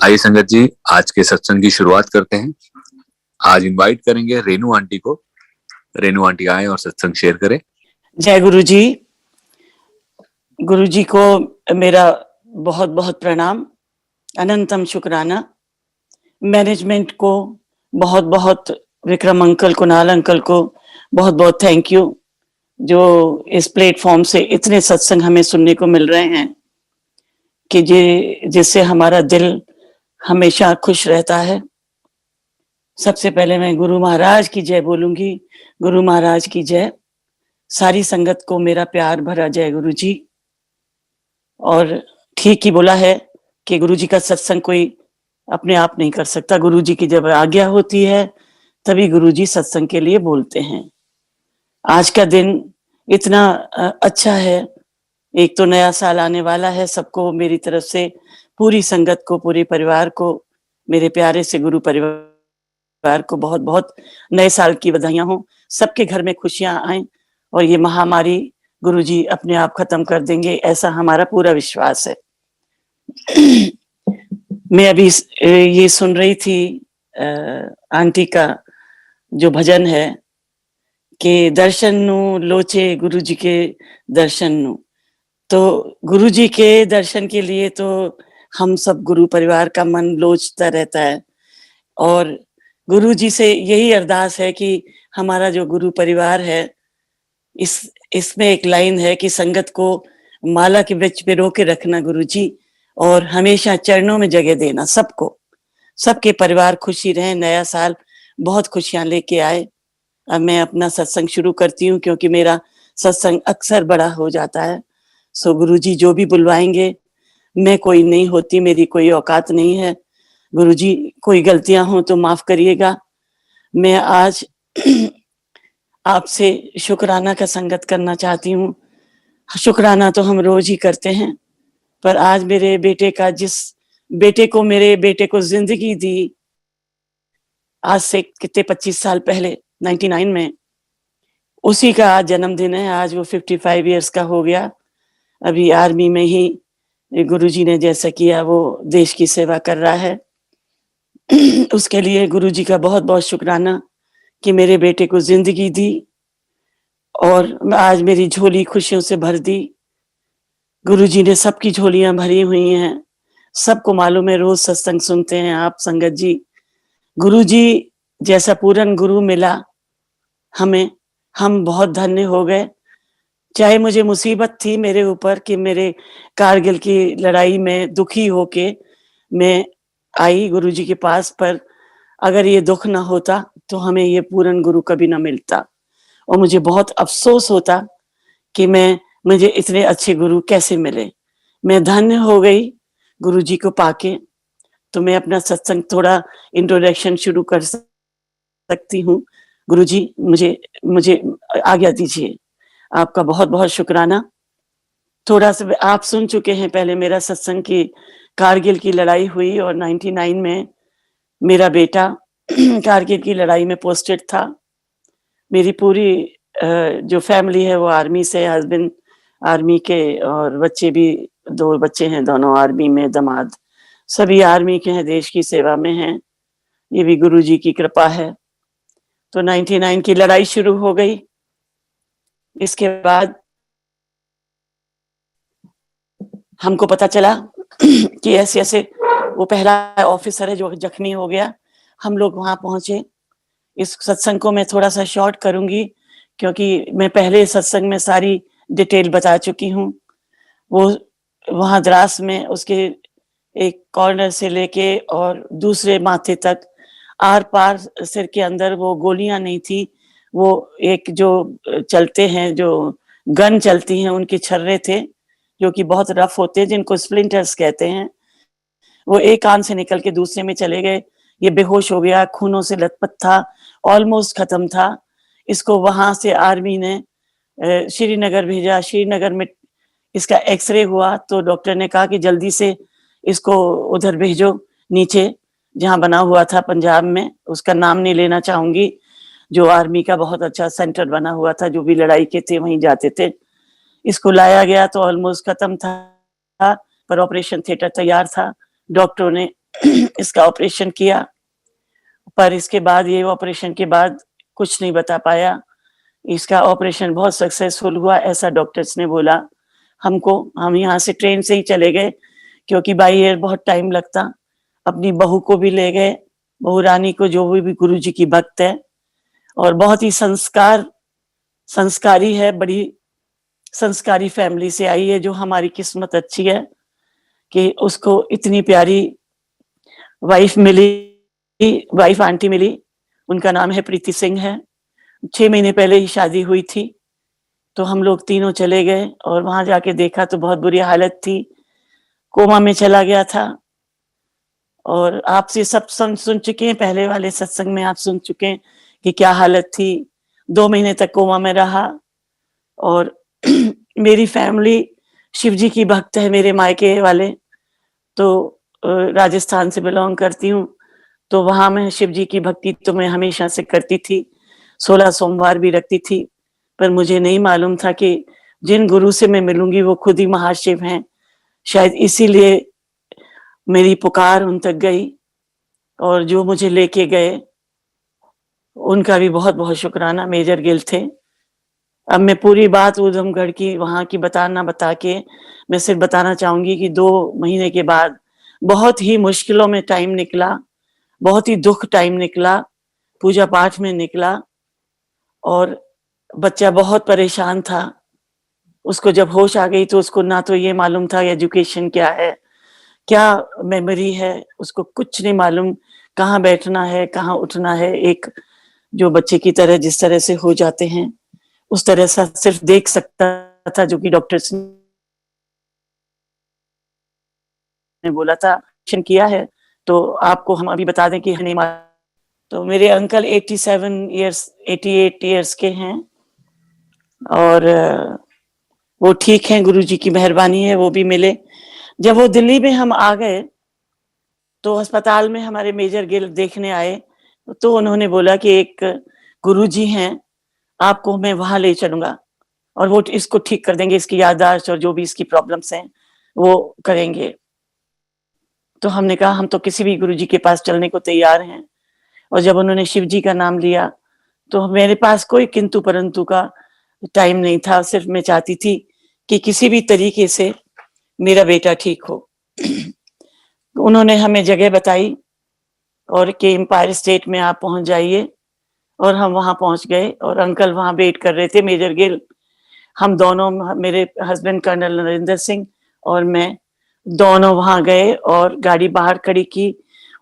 आइए संगत जी, आज के सत्संग की शुरुआत करते हैं। आज इनवाइट करेंगे रेनू आंटी को। रेनू आंटी आए और सत्संग शेयर करें। जय गुरु जी। गुरु जी को मेरा बहुत बहुत प्रणाम, अनंतम शुक्राना। मैनेजमेंट को बहुत बहुत, विक्रम अंकल, कुणाल अंकल को बहुत बहुत थैंक यू, जो इस प्लेटफॉर्म से इतने सत्संग हमें सुनने को मिल रहे हैं कि जिससे हमारा दिल हमेशा खुश रहता है। सबसे पहले मैं गुरु महाराज की जय बोलूंगी। गुरु महाराज की जय। सारी संगत को मेरा प्यार भरा जय गुरु जी। और ठीक ही बोला है कि गुरु जी का सत्संग कोई अपने आप नहीं कर सकता। गुरु जी की जब आज्ञा होती है तभी गुरु जी सत्संग के लिए बोलते हैं। आज का दिन इतना अच्छा है। एक तो नया साल आने वाला है। सबको मेरी तरफ से, पूरी संगत को, पूरे परिवार को, मेरे प्यारे से गुरु परिवार को बहुत बहुत नए साल की बधाइयां हो। सबके घर में खुशियां आए और ये महामारी गुरु जी अपने आप खत्म कर देंगे, ऐसा हमारा पूरा विश्वास है। मैं अभी ये सुन रही थी आंटी का जो भजन है कि दर्शन नु लोचे गुरु जी के दर्शन नु। तो गुरु जी के दर्शन के लिए तो हम सब गुरु परिवार का मन लोचता रहता है। और गुरु जी से यही अरदास है कि हमारा जो गुरु परिवार है, इसमें एक लाइन है कि संगत को माला के वृक्ष पे रोके रखना गुरु जी, और हमेशा चरणों में जगह देना सबको। सबके परिवार खुशी रहे, नया साल बहुत खुशियां लेके आए। अब मैं अपना सत्संग शुरू करती हूँ क्योंकि मेरा सत्संग अक्सर बड़ा हो जाता है। सो गुरु जी जो भी बुलवाएंगे, मैं कोई नहीं होती, मेरी कोई औकात नहीं है। गुरु जी कोई गलतियां हो तो माफ करिएगा। मैं आज आपसे शुक्राना का संगत करना चाहती हूँ। शुक्राना तो हम रोज ही करते हैं, पर आज मेरे बेटे का, जिस बेटे को, मेरे बेटे को जिंदगी दी आज से कितने 25 साल पहले 99 में, उसी का आज जन्मदिन है। आज वो 55 इयर्स का हो गया। अभी आर्मी में ही गुरुजी ने जैसा किया वो देश की सेवा कर रहा है। उसके लिए गुरुजी का बहुत बहुत शुक्राना कि मेरे बेटे को जिंदगी दी और आज मेरी झोली खुशियों से भर दी। गुरुजी ने सबकी झोलियां भरी हुई हैं। सबको मालूम है, रोज सत्संग सुनते हैं आप संगत जी। गुरुजी जैसा पूर्ण गुरु मिला हमें, हम बहुत धन्य हो गए। चाहे मुझे मुसीबत थी मेरे ऊपर कि मेरे कारगिल की लड़ाई में दुखी होके मैं आई गुरुजी के पास, पर अगर ये दुख ना होता तो हमें ये पूर्ण गुरु कभी ना मिलता। और मुझे बहुत अफसोस होता कि मुझे इतने अच्छे गुरु कैसे मिले। मैं धन्य हो गई गुरुजी को पाके। तो मैं अपना सत्संग थोड़ा इंट्रोडक्शन शुरू कर सकती हूँ। गुरुजी मुझे आज्ञा दीजिए। आपका बहुत बहुत शुक्राना। थोड़ा सा आप सुन चुके हैं पहले मेरा सत्संग की कारगिल की लड़ाई हुई और 99 में मेरा बेटा कारगिल की लड़ाई में पोस्टेड था। मेरी पूरी जो फैमिली है वो आर्मी से, हस्बैंड आर्मी के और बच्चे भी, 2 बच्चे हैं, दोनों आर्मी में, दामाद सभी आर्मी के हैं, देश की सेवा में हैं। ये भी गुरुजी की कृपा है। तो 99 की लड़ाई शुरू हो गई। इसके बाद हमको पता चला कि ऐसे ऐसे वो पहला ऑफिसर है जो जख्मी हो गया। हम लोग वहां पहुंचे। इस सत्संग को मैं थोड़ा सा शॉर्ट करूंगी क्योंकि मैं पहले सत्संग में सारी डिटेल बता चुकी हूँ। वो वहां द्रास में उसके एक कॉर्नर से लेके और दूसरे माथे तक आर पार सिर के अंदर वो गोलियां नहीं थी, वो एक जो चलते हैं, जो गन चलती हैं, उनके छर्रे थे जो कि बहुत रफ होते हैं, जिनको स्प्लिंटर्स कहते हैं। वो एक कान से निकल के दूसरे में चले गए। ये बेहोश हो गया, खूनों से लथपथ था, ऑलमोस्ट खत्म था। इसको वहां से आर्मी ने श्रीनगर भेजा। श्रीनगर में इसका एक्सरे हुआ तो डॉक्टर ने कहा कि जल्दी से इसको उधर भेजो, नीचे जहां बना हुआ था पंजाब में, उसका नाम नहीं लेना चाहूंगी, जो आर्मी का बहुत अच्छा सेंटर बना हुआ था, जो भी लड़ाई के थे वहीं जाते थे। इसको लाया गया तो ऑलमोस्ट खत्म था, पर ऑपरेशन थिएटर तैयार था। डॉक्टरों ने इसका ऑपरेशन किया, पर इसके बाद ये ऑपरेशन के बाद कुछ नहीं बता पाया। इसका ऑपरेशन बहुत सक्सेसफुल हुआ ऐसा डॉक्टर्स ने बोला हमको। हम यहाँ से ट्रेन से ही चले गए क्योंकि बाई एयर बहुत टाइम लगता। अपनी बहू को भी ले गए, बहू रानी को, जो भी गुरुजी की भक्त है और बहुत ही संस्कारी है, बड़ी संस्कारी फैमिली से आई है, जो हमारी किस्मत अच्छी है कि उसको इतनी प्यारी वाइफ आंटी मिली। उनका नाम है प्रीति सिंह है। 6 महीने पहले ही शादी हुई थी। तो हम लोग तीनों चले गए और वहां जाके देखा तो बहुत बुरी हालत थी, कोमा में चला गया था। और आपसे सब सुन चुके हैं, पहले वाले सत्संग में आप सुन चुके हैं कि क्या हालत थी। 2 महीने तक कोमा में रहा। और मेरी फैमिली शिव जी की भक्त है, मेरे मायके वाले तो राजस्थान से बिलोंग करती हूँ। तो वहां मैं शिव जी की भक्ति तो मैं हमेशा से करती थी, 16 सोमवार भी रखती थी। पर मुझे नहीं मालूम था कि जिन गुरु से मैं मिलूंगी वो खुद ही महाशिव हैं। शायद इसीलिए मेरी पुकार उन तक गई और जो मुझे लेके गए उनका भी बहुत बहुत शुक्राना। मेजर गिल थे। अब मैं पूरी बात ऊधमगढ़ की वहां की बता के मैं सिर्फ बताना चाहूंगी कि 2 महीने के बाद बहुत ही मुश्किलों में टाइम निकला, बहुत ही दुख टाइम निकला, पूजा पाठ में निकला। और बच्चा बहुत परेशान था। उसको जब होश आ गई तो उसको ना तो ये मालूम था एजुकेशन क्या है, क्या मेमोरी है, उसको कुछ नहीं मालूम, कहाँ बैठना है, कहाँ उठना है। एक जो बच्चे की तरह जिस तरह से हो जाते हैं उस तरह से सिर्फ देख सकता था, जो कि डॉक्टर्स ने बोला था किया है। तो आपको हम अभी बता दें कि नहीं। तो मेरे अंकल 88 इयर्स के हैं और वो ठीक हैं, गुरुजी की मेहरबानी है, वो भी मिले। जब वो दिल्ली में हम आ गए तो अस्पताल में हमारे मेजर गिल देखने आए। तो उन्होंने बोला कि एक गुरुजी हैं, आपको मैं वहां ले चलूंगा और वो इसको ठीक कर देंगे, इसकी याददाश्त और जो भी इसकी प्रॉब्लम्स हैं वो करेंगे। तो हमने कहा हम तो किसी भी गुरुजी के पास चलने को तैयार हैं। और जब उन्होंने शिव जी का नाम लिया तो मेरे पास कोई किंतु परंतु का टाइम नहीं था। सिर्फ मैं चाहती थी कि किसी भी तरीके से मेरा बेटा ठीक हो। उन्होंने हमें जगह बताई और कि एम्पायर स्टेट में आप पहुंच जाइए। और हम वहां पहुंच गए और अंकल वहां वेट कर रहे थे, मेजर गिल। हम दोनों, मेरे हस्बैंड कर्नल नरेंद्र सिंह और मैं, दोनों वहां गए और गाड़ी बाहर खड़ी की।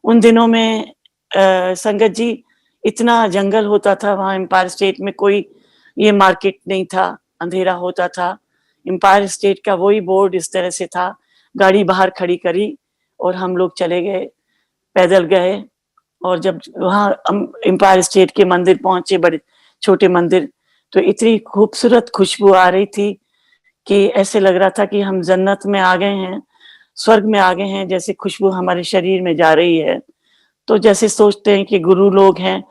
उन दिनों में संगत जी इतना जंगल होता था वहां एम्पायर स्टेट में, कोई ये मार्केट नहीं था, अंधेरा होता था। एम्पायर स्टेट का वही बोर्ड इस तरह से था। गाड़ी बाहर खड़ी करी और हम लोग चले गए, पैदल गए। और जब वहां एम्पायर स्टेट के मंदिर पहुंचे, बड़े छोटे मंदिर, तो इतनी खूबसूरत खुशबू आ रही थी कि ऐसे लग रहा था कि हम जन्नत में आ गए हैं, स्वर्ग में आ गए हैं, जैसे खुशबू हमारे शरीर में जा रही है। तो जैसे सोचते हैं कि गुरु लोग हैं,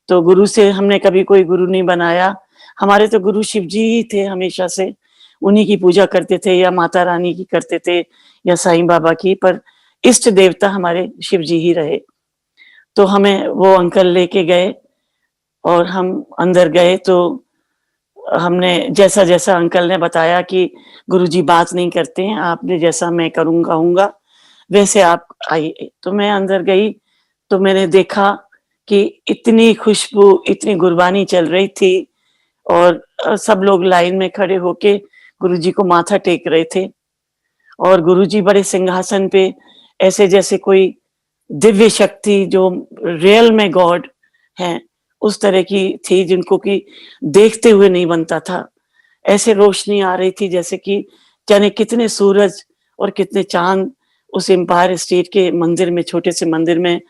तो गुरु से हमने कभी कोई गुरु नहीं बनाया। हमारे तो गुरु शिव जी ही थे, हमेशा से उन्हीं की पूजा करते थे, या माता रानी की करते थे, या साईं बाबा की, पर इष्ट देवता हमारे शिव जी ही रहे। तो हमें वो अंकल लेके गए और हम अंदर गए तो हमने जैसा जैसा अंकल ने बताया कि गुरुजी बात नहीं करते हैं, आपने जैसा मैं करूंगा वैसे आप आइए। तो मैं अंदर गई तो मैंने देखा कि इतनी खुशबू, इतनी गुरबानी चल रही थी और सब लोग लाइन में खड़े होके गुरुजी को माथा टेक रहे थे। और गुरुजी बड़े सिंहासन पे, ऐसे जैसे कोई दिव्य शक्ति जो रियल में गॉड है उस तरह की थी, जिनको कि देखते हुए नहीं बनता था। ऐसे रोशनी आ रही थी जैसे कि जाने कितने सूरज और कितने चांद उस एम्पायर स्टेट के मंदिर में, छोटे से मंदिर में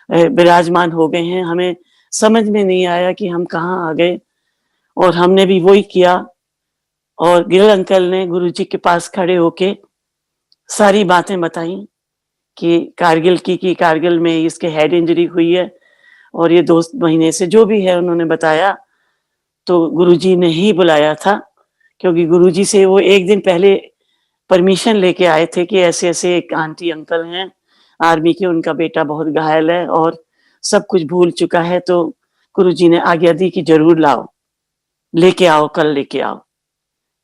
विराजमान हो गए हैं। हमें समझ में नहीं आया कि हम कहाँ आ गए। और हमने भी वही किया। और गिल अंकल ने गुरुजी के पास खड़े होके सारी बातें बताई कि कारगिल की कारगिल में इसके हेड इंजरी हुई है और ये 2 महीने से जो भी है उन्होंने बताया। तो गुरुजी ने ही बुलाया था, क्योंकि गुरुजी से वो 1 दिन पहले परमिशन लेके आए थे कि ऐसे ऐसे एक आंटी अंकल हैं, आर्मी के, उनका बेटा बहुत घायल है और सब कुछ भूल चुका है, तो गुरुजी ने आज्ञा दी कि जरूर लाओ, लेके आओ, कल लेके आओ।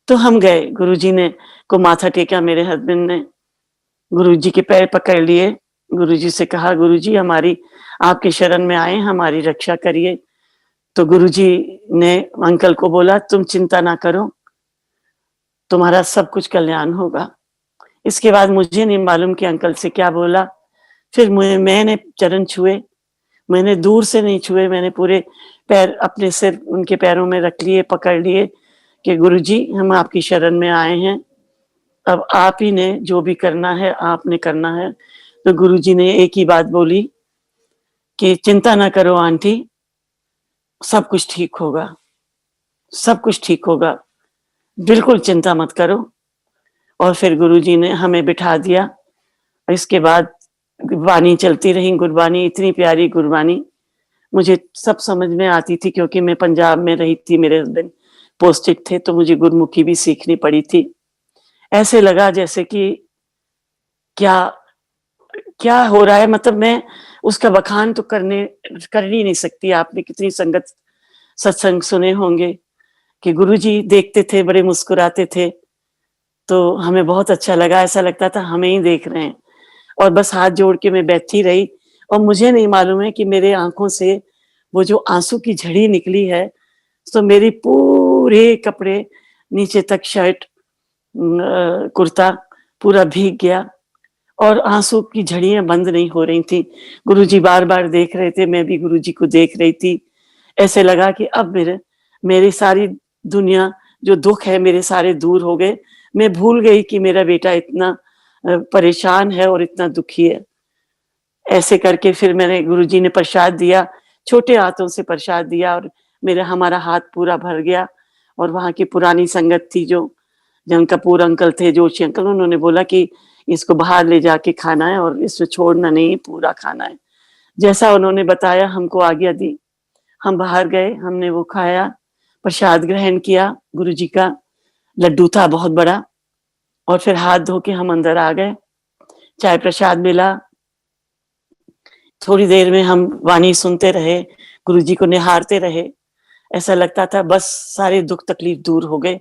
तो हम गए, गुरुजी ने को माथा टेका, मेरे हस्बैंड ने गुरुजी के पैर पकड़ लिए, गुरुजी से कहा, गुरुजी हमारी आपके शरण में आए, हमारी रक्षा करिए। तो गुरुजी ने अंकल को बोला, तुम चिंता ना करो, तुम्हारा सब कुछ कल्याण होगा। इसके बाद मुझे नहीं मालूम कि अंकल से क्या बोला। फिर मैंने चरण छुए, मैंने दूर से नहीं छुए, मैंने पूरे पैर अपने सिर उनके पैरों में रख लिए, पकड़ लिए कि गुरुजी हम आपकी शरण में आए हैं, अब आप ही ने जो भी करना है आपने करना है। तो गुरुजी ने एक ही बात बोली कि चिंता ना करो आंटी, सब कुछ ठीक होगा, सब कुछ ठीक होगा, बिल्कुल चिंता मत करो। और फिर गुरुजी ने हमें बिठा दिया। इसके बाद वाणी चलती रही, गुरबानी, इतनी प्यारी गुरबानी, मुझे सब समझ में आती थी क्योंकि मैं पंजाब में रही थी, मेरे हस्बैंड पोस्टेड थे, तो मुझे गुरमुखी भी सीखनी पड़ी थी। ऐसे लगा जैसे कि क्या क्या हो रहा है, मतलब मैं उसका बखान तो कर ही नहीं सकती। आपने कितनी संगत सत्संग सुने होंगे कि गुरुजी देखते थे, बड़े मुस्कुराते थे, तो हमें बहुत अच्छा लगा, ऐसा लगता था हमें ही देख रहे हैं। और बस हाथ जोड़ के मैं बैठी रही, और मुझे नहीं मालूम है कि मेरे आंखों से वो जो आंसू की झड़ी निकली है, तो मेरी पूरे कपड़े नीचे तक, शर्ट कुर्ता पूरा भीग गया और आंसू की झड़ियां बंद नहीं हो रही थी। गुरुजी बार बार देख रहे थे, मैं भी गुरुजी को देख रही थी। ऐसे लगा कि अब मेरी सारी दुनिया, जो दुख है मेरे, सारे दूर हो गए। मैं भूल गई कि मेरा बेटा इतना परेशान है और इतना दुखी है। ऐसे करके फिर मैंने, गुरुजी ने प्रसाद दिया, छोटे हाथों से प्रसाद दिया, और हमारा हाथ पूरा भर गया। और वहां की पुरानी संगत थी, जो जन कपूर अंकल थे, जोशी अंकल, उन्होंने बोला कि इसको बाहर ले जाके खाना है और इसको छोड़ना नहीं, पूरा खाना है। जैसा उन्होंने बताया, हमको आज्ञा दी, हम बाहर गए, हमने वो खाया, प्रसाद ग्रहण किया। गुरुजी का लड्डू था बहुत बड़ा। और फिर हाथ धो के हम अंदर आ गए, चाय प्रसाद मिला। थोड़ी देर में हम वाणी सुनते रहे, गुरुजी को निहारते रहे। ऐसा लगता था बस सारे दुख तकलीफ दूर हो गए,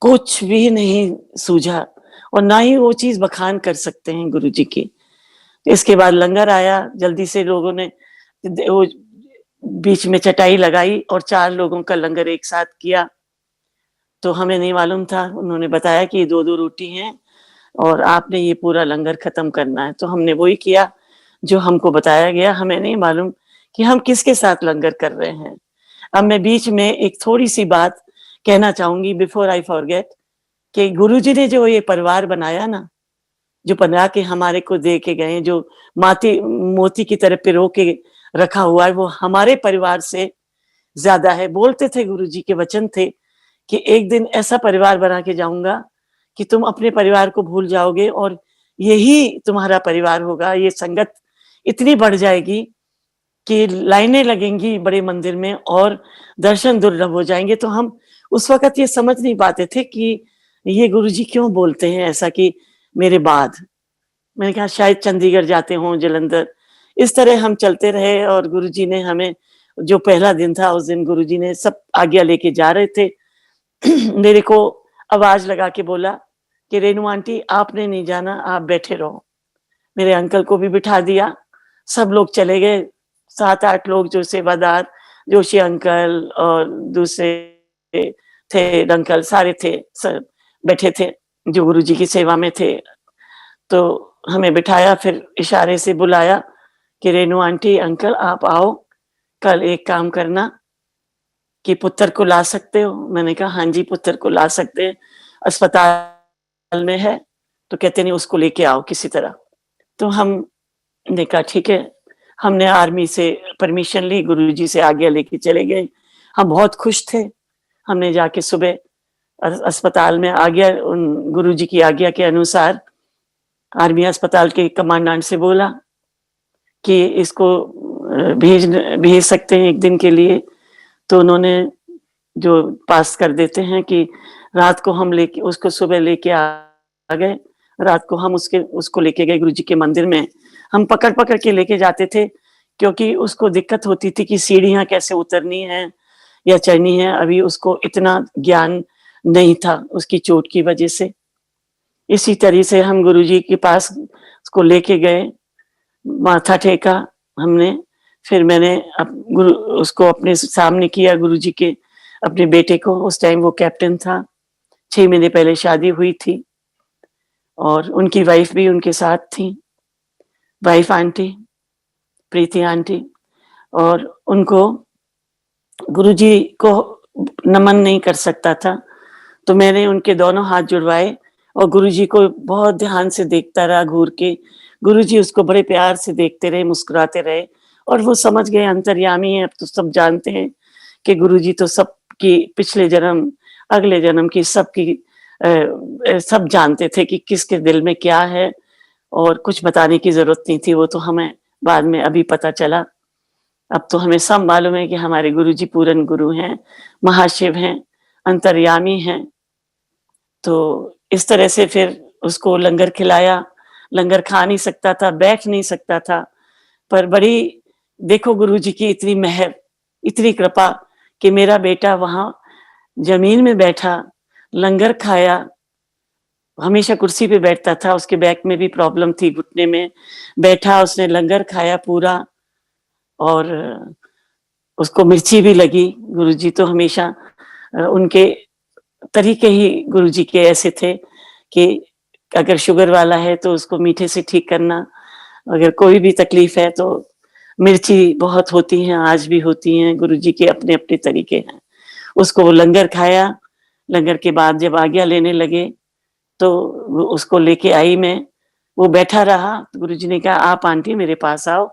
कुछ भी नहीं सूझा, और ना ही वो चीज बखान कर सकते हैं गुरुजी की। इसके बाद लंगर आया, जल्दी से लोगों ने वो बीच में चटाई लगाई और 4 लोगों का लंगर एक साथ किया। तो हमें नहीं मालूम था, उन्होंने बताया कि 2-2 रोटी हैं और आपने ये पूरा लंगर खत्म करना है। तो हमने वही किया जो हमको बताया गया। हमें नहीं मालूम कि हम किसके साथ लंगर कर रहे हैं। अब मैं बीच में एक थोड़ी सी बात कहना चाहूंगी बिफोर आई फॉरगेट, कि गुरुजी ने जो ये परिवार बनाया ना, जो बना के हमारे को दे के गए, जो मोती की तरह पिरो के रखा हुआ है, वो हमारे परिवार से ज्यादा है। बोलते थे, गुरुजी के वचन थे कि एक दिन ऐसा परिवार बना के जाऊंगा कि तुम अपने परिवार को भूल जाओगे और यही तुम्हारा परिवार होगा। ये संगत इतनी बढ़ जाएगी कि लाइनें लगेंगी बड़े मंदिर में और दर्शन दुर्लभ हो जाएंगे। तो हम उस वक्त ये समझ नहीं पाते थे कि ये गुरुजी क्यों बोलते हैं ऐसा, कि मेरे बाद, मैंने कहा शायद चंडीगढ़ जाते हों, जलंधर। इस तरह हम चलते रहे और गुरुजी ने हमें, जो पहला दिन था उस दिन गुरुजी ने सब आज्ञा लेके जा रहे थे। मेरे को आवाज लगा के बोला कि रेनू आंटी आपने नहीं जाना, आप बैठे रहो। मेरे अंकल को भी बिठा दिया, सब लोग चले गए। 7-8 लोग जो सेवादार, जोशी अंकल और दूसरे थे अंकल, सारे थे, सब बैठे थे जो गुरुजी की सेवा में थे। तो हमें बिठाया, फिर इशारे से बुलाया कि रेनू आंटी, अंकल आप आओ, कल एक काम करना कि पुत्र को ला सकते हो। मैंने कहा हाँ जी, पुत्र को ला सकते हैं, अस्पताल में है। तो कहते नहीं, उसको लेके आओ किसी तरह। तो हमने कहा ठीक है। हमने आर्मी से परमिशन ली, गुरुजी से आज्ञा लेके चले गए। हम बहुत खुश थे। हमने जाके सुबह अस्पताल में आज्ञा, गुरुजी की आज्ञा के अनुसार आर्मी अस्पताल के कमांडेंट से बोला कि इसको भेज सकते हैं एक दिन के लिए। तो उन्होंने जो पास कर देते हैं कि रात को हम लेके, उसको सुबह लेके आ गए रात को हम उसको लेके गए गुरुजी के मंदिर में। हम पकड़-पकड़ के लेके जाते थे क्योंकि उसको दिक्कत होती थी कि सीढ़ियाँ कैसे उतरनी है या चढ़नी है, अभी उसको इतना ज्ञान नहीं था उसकी चोट की वजह से। इसी तरह से हम गुरुजी के पास उसको लेके गए, माथा टेका हमने, फिर मैंने उसको अपने सामने किया गुरुजी के, अपने बेटे को। उस टाइम वो कैप्टन था, 6 महीने पहले शादी हुई थी और उनकी वाइफ भी उनके साथ थी, वाइफ आंटी, प्रीति आंटी, और उनको गुरुजी को नमन नहीं कर सकता था, तो मैंने उनके दोनों हाथ जुड़वाए और गुरुजी को बहुत ध्यान से देखता रहा घूर के। गुरुजी उसको बड़े प्यार से देखते रहे, मुस्कुराते रहे और वो समझ गए अंतर्यामी है। अब तो सब जानते हैं कि गुरुजी तो सबकी पिछले जन्म, अगले जन्म की सबकी सब जानते थे कि किसके दिल में क्या है और कुछ बताने की जरूरत नहीं थी। वो तो हमें बाद में अभी पता चला। अब तो हमें सब मालूम है कि हमारे गुरुजी पूरन गुरु हैं, महाशिव हैं, अंतर्यामी हैं। तो इस तरह से फिर उसको लंगर खिलाया। लंगर खा नहीं सकता था, बैठ नहीं सकता था, पर बड़ी देखो गुरुजी की इतनी मेहर, इतनी कृपा कि मेरा बेटा वहां जमीन में बैठा, लंगर खाया। हमेशा कुर्सी पे बैठता था, उसके बैक में भी प्रॉब्लम थी, घुटने में। बैठा, उसने लंगर खाया पूरा और उसको मिर्ची भी लगी। गुरुजी तो हमेशा उनके तरीके ही गुरुजी के ऐसे थे कि अगर शुगर वाला है तो उसको मीठे से ठीक करना, अगर कोई भी तकलीफ है तो मिर्ची बहुत होती हैं, आज भी होती हैं। गुरुजी के अपने अपने तरीके हैं। उसको वो लंगर खाया, लंगर के बाद जब आज्ञा लेने लगे तो उसको लेके आई मैं, वो बैठा रहा। गुरुजी ने कहा आप आंटी मेरे पास आओ।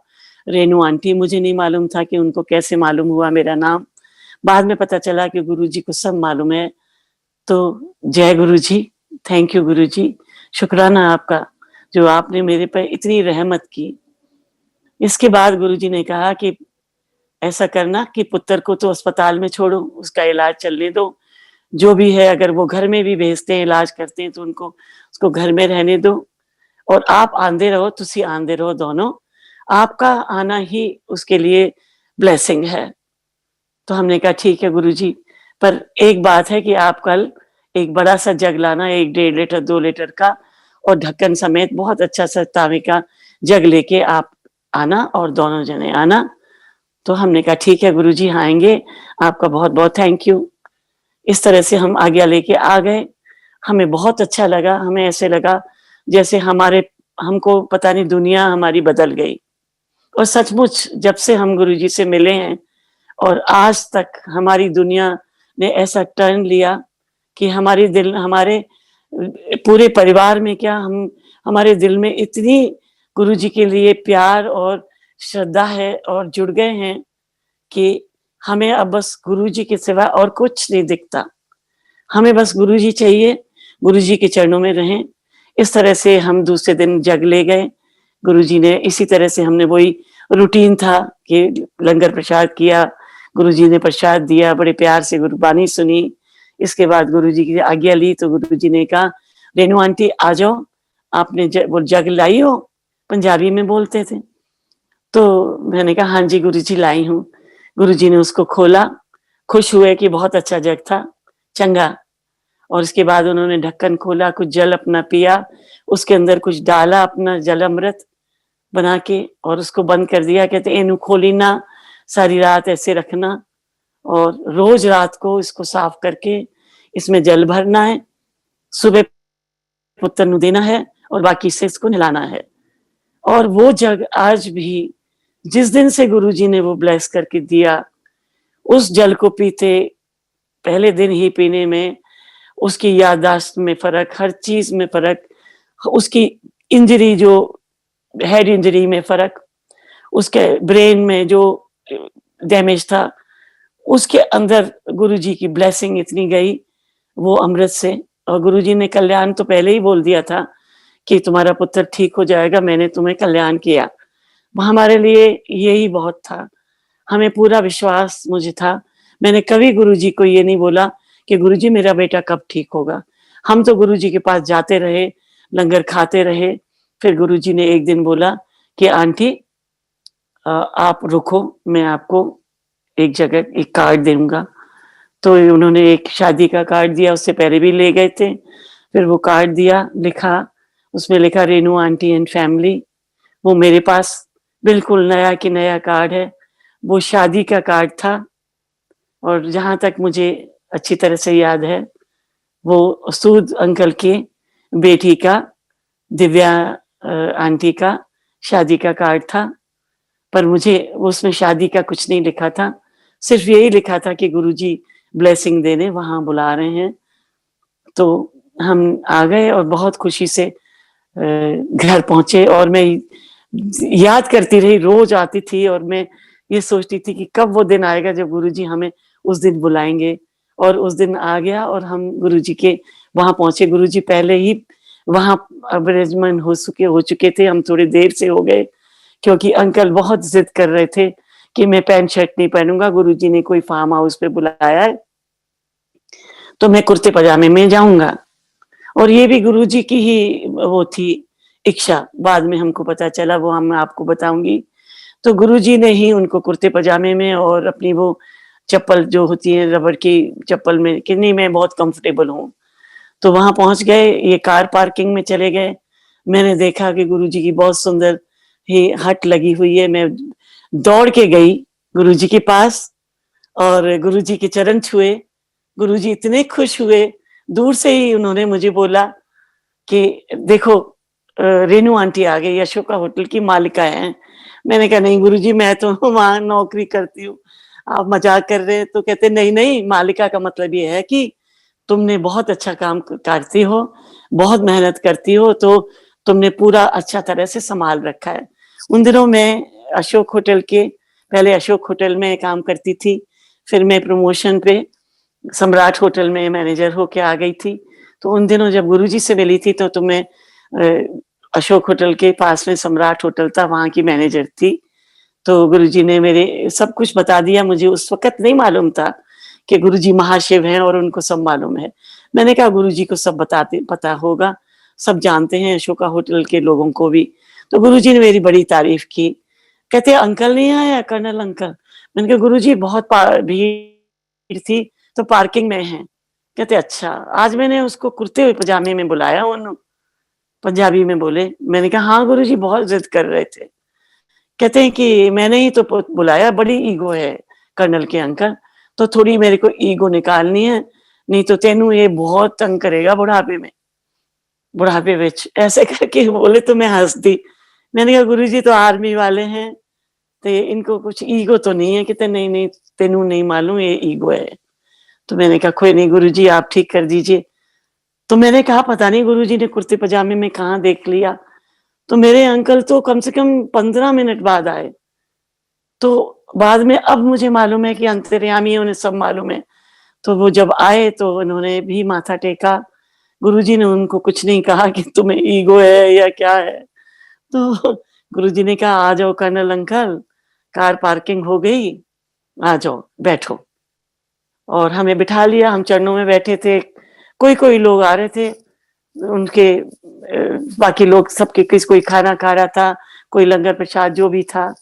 रेनू आंटी, मुझे नहीं मालूम था कि उनको कैसे मालूम हुआ मेरा नाम, बाद में पता चला कि गुरुजी को सब मालूम है। तो जय गुरुजी, थैंक यू गुरुजी, शुक्राना आपका जो आपने मेरे पर इतनी रहमत की। इसके बाद गुरुजी ने कहा कि ऐसा करना कि पुत्र को तो अस्पताल में छोड़ो, उसका इलाज चलने दो, जो भी है अगर वो घर में भी भेजते हैं इलाज करते हैं तो उनको उसको घर में रहने दो और आप आंदे रहो, तुसी आंदे रहो दोनों, आपका आना ही उसके लिए ब्लेसिंग है। तो हमने कहा ठीक है गुरुजी, पर एक बात है कि आप कल एक बड़ा सा जग लाना, 1 1.5 लीटर 2 लीटर का और ढक्कन समेत बहुत अच्छा सा तांबे का जग लेके आप आना और दोनों जने आना। तो हमने कहा ठीक है गुरुजी, आएंगे, आपका बहुत बहुत थैंक यू। इस तरह से हम आज्ञा लेके आ गए। हमें बहुत अच्छा लगा, हमें ऐसे लगा जैसे हमको पता नहीं दुनिया हमारी बदल गई। और सचमुच जब से हम गुरुजी से मिले हैं और आज तक हमारी दुनिया ने ऐसा टर्न लिया कि हमारे पूरे परिवार में क्या हम हमारे दिल में इतनी गुरुजी के लिए प्यार और श्रद्धा है और जुड़ गए हैं कि हमें अब बस गुरुजी के सिवा और कुछ नहीं दिखता। हमें बस गुरुजी चाहिए, गुरुजी के चरणों में रहें। इस तरह से हम दूसरे दिन जग ले गए। गुरुजी ने इसी तरह से हमने वही रूटीन था कि लंगर प्रसाद किया, गुरुजी ने प्रसाद दिया, बड़े प्यार से गुरबानी सुनी। इसके बाद गुरुजी की आज्ञा ली तो गुरुजी ने कहा रेनू आंटी आ जाओ, आपने वो जग लाई हो, पंजाबी में बोलते थे। तो मैंने कहा हाँ जी गुरुजी लाई हूँ। गुरुजी ने उसको खोला, खुश हुए कि बहुत अच्छा जग था, चंगा। और इसके बाद उन्होंने ढक्कन खोला, कुछ जल अपना पिया, उसके अंदर कुछ डाला अपना जल अमृत बना के और उसको बंद कर दिया। कहते इनू खोली ना, सारी रात ऐसे रखना और रोज रात को इसको साफ करके इसमें जल भरना है, सुबह पुत्र नु देना है और बाकी से इसको नहलाना है। और वो जग आज भी जिस दिन से गुरुजी ने वो ब्लेस करके दिया, उस जल को पीते पहले दिन ही पीने में उसकी याददाश्त में फर्क, हर चीज में फर्क, उसकी इंजरी जो हेड इंजरी में फर्क, उसके ब्रेन में जो डैमेज था उसके अंदर गुरुजी की ब्लेसिंग इतनी गई वो अमृत से। और गुरुजी ने कल्याण तो पहले ही बोल दिया था कि तुम्हारा पुत्र ठीक हो जाएगा, मैंने तुम्हें कल्याण किया। हमारे लिए यही बहुत था, हमें पूरा विश्वास मुझे था। मैंने कभी गुरुजी को ये नहीं बोला कि गुरुजी मेरा बेटा कब ठीक होगा। हम तो गुरुजी के पास जाते रहे, लंगर खाते रहे। फिर गुरुजी ने एक दिन बोला कि आंटी आप रुको, मैं आपको एक जगह एक कार्ड दूंगा। तो उन्होंने एक शादी का कार्ड दिया, उससे पहले भी ले गए थे। फिर वो कार्ड दिया, लिखा, उसमें लिखा रेनू आंटी एंड फैमिली। वो मेरे पास बिल्कुल नया की नया कार्ड है। वो शादी का कार्ड था और जहां तक मुझे अच्छी तरह से याद है, वो सूद अंकल की बेटी का, दिव्या आंटी का शादी का कार्ड था। पर मुझे उसमें शादी का कुछ नहीं लिखा था, सिर्फ यही लिखा था कि गुरुजी ब्लेसिंग देने वहां बुला रहे हैं। तो हम आ गए और बहुत खुशी से घर पहुंचे और मैं याद करती रही, रोज आती थी और मैं ये सोचती थी कि कब वो दिन आएगा जब गुरुजी हमें उस दिन बुलाएंगे। और उस दिन आ गया और हम गुरुजी के वहां पहुंचे। गुरुजी पहले ही वहां अरेंजमेंट हो चुके थे, हम थोड़ी देर से हो गए क्योंकि अंकल बहुत जिद कर रहे थे कि मैं पैंट शर्ट नहीं पहनूंगा। गुरुजी ने कोई फार्म हाउस पे बुलाया है तो मैं कुर्ते पजामे में जाऊंगा। और ये भी गुरुजी की ही वो थी इच्छा, बाद में हमको पता चला, वो हम आपको बताऊंगी। तो गुरुजी ने ही उनको कुर्ते पजामे में और अपनी वो चप्पल जो होती है रबड़ की चप्पल में कि नहीं मैं बहुत कंफर्टेबल हूँ। तो वहां पहुंच गए, ये कार पार्किंग में चले गए। मैंने देखा कि गुरुजी की बहुत सुंदर ही हट लगी हुई है। मैं दौड़ के गई गुरुजी के पास और गुरुजी के चरण छुए। गुरुजी इतने खुश हुए, दूर से ही उन्होंने मुझे बोला कि देखो रेनू आंटी आ गई, अशोका होटल की मालिका है। मैंने कहा नहीं गुरुजी, मैं तो वहां नौकरी करती हूँ, आप मजाक कर रहे हैं। तो कहते नहीं नहीं, मालिका का मतलब ये है कि तुमने बहुत अच्छा काम करती हो, बहुत मेहनत करती हो, तो तुमने पूरा अच्छा तरह से संभाल रखा है। उन दिनों मैं अशोक होटल के, पहले अशोक होटल में काम करती थी, फिर मैं प्रमोशन पे सम्राट होटल में मैनेजर होके आ गई थी। तो उन दिनों जब गुरुजी से मिली थी तो मैं अशोक होटल के पास में सम्राट होटल था, वहां की मैनेजर थी। तो गुरुजी ने मेरे सब कुछ बता दिया। मुझे उस वक्त नहीं मालूम था कि गुरुजी महाशिव हैं और उनको सब मालूम है। मैंने कहा गुरुजी को सब बताते पता होगा, सब जानते हैं अशोका होटल के लोगों को भी। तो गुरुजी ने मेरी बड़ी तारीफ की। कहते अंकल नहीं आया, कर्नल अंकल। मैंने कहा गुरुजी बहुत भीड़ थी तो पार्किंग में है। कहते अच्छा, आज मैंने उसको कुर्ते हुए पजामे में बुलाया, उन्होंने पंजाबी में बोले। मैंने कहा हाँ गुरुजी, बहुत जिद कर रहे थे। कहते हैं कि मैंने ही तो बुलाया, बड़ी ईगो है कर्नल के अंकल, तो थोड़ी मेरे को ईगो निकालनी है, नहीं तो तेनू ये बहुत तंग करेगा बुढ़ापे विच। ऐसे करके बोले तो मैं हंस दी। मैंने कहा गुरुजी तो आर्मी वाले हैं, तो इनको कुछ ईगो तो नहीं है। कहते नहीं नहीं, तेनू नहीं मालूम, ये ईगो है। तो मैंने कहा कोई नहीं गुरुजी, आप ठीक कर दीजिए। तो मैंने कहा पता नहीं गुरुजी ने कुर्ते पजामे में कहाँ देख लिया। तो मेरे अंकल तो कम से कम 15 मिनट बाद आए। तो बाद में अब मुझे मालूम है कि अंतर्यामी उन्हें सब मालूम है। तो वो जब आए तो उन्होंने भी माथा टेका। गुरुजी ने उनको कुछ नहीं कहा कि तुम्हें ईगो है या क्या है। तो गुरुजी ने कहा आ जाओ कर्नल अंकल, कार पार्किंग हो गई, आ जाओ बैठो। और हमें बिठा लिया, हम चरणों में बैठे थे। कोई कोई लोग आ रहे थे, उनके बाकी लोग सबके, किस कोई खाना खा रहा था, कोई लंगर प्रसाद जो भी था,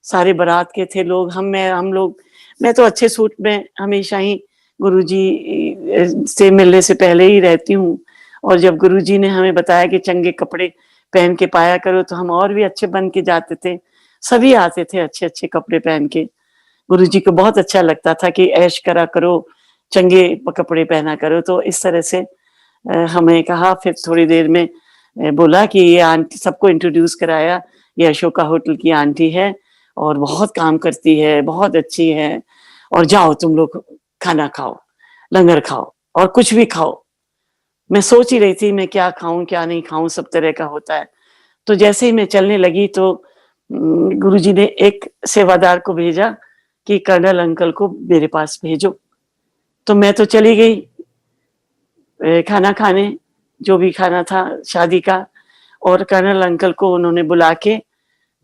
सारे बारात के थे लोग। हम लोग, मैं तो अच्छे सूट में हमेशा ही गुरुजी से मिलने से पहले ही रहती हूँ। और जब गुरुजी ने हमें बताया कि चंगे कपड़े पहन के पाया करो तो हम और भी अच्छे बन के जाते थे। सभी आते थे अच्छे अच्छे कपड़े पहन के। गुरुजी को बहुत अच्छा लगता था कि ऐश करा करो, चंगे कपड़े पहना करो। तो इस तरह से हमें कहा। फिर थोड़ी देर में बोला कि ये आंटी, सबको इंट्रोड्यूस कराया, ये अशोका होटल की आंटी है और बहुत काम करती है, बहुत अच्छी है, और जाओ तुम लोग खाना खाओ, लंगर खाओ और कुछ भी खाओ। मैं सोच ही रही थी मैं क्या खाऊं क्या नहीं खाऊं, सब तरह का होता है। तो जैसे ही मैं चलने लगी तो गुरुजी ने एक सेवादार को भेजा कि कर्नल अंकल को मेरे पास भेजो। तो मैं तो चली गई खाना खाने, जो भी खाना था शादी का। और कर्नल अंकल को उन्होंने बुला के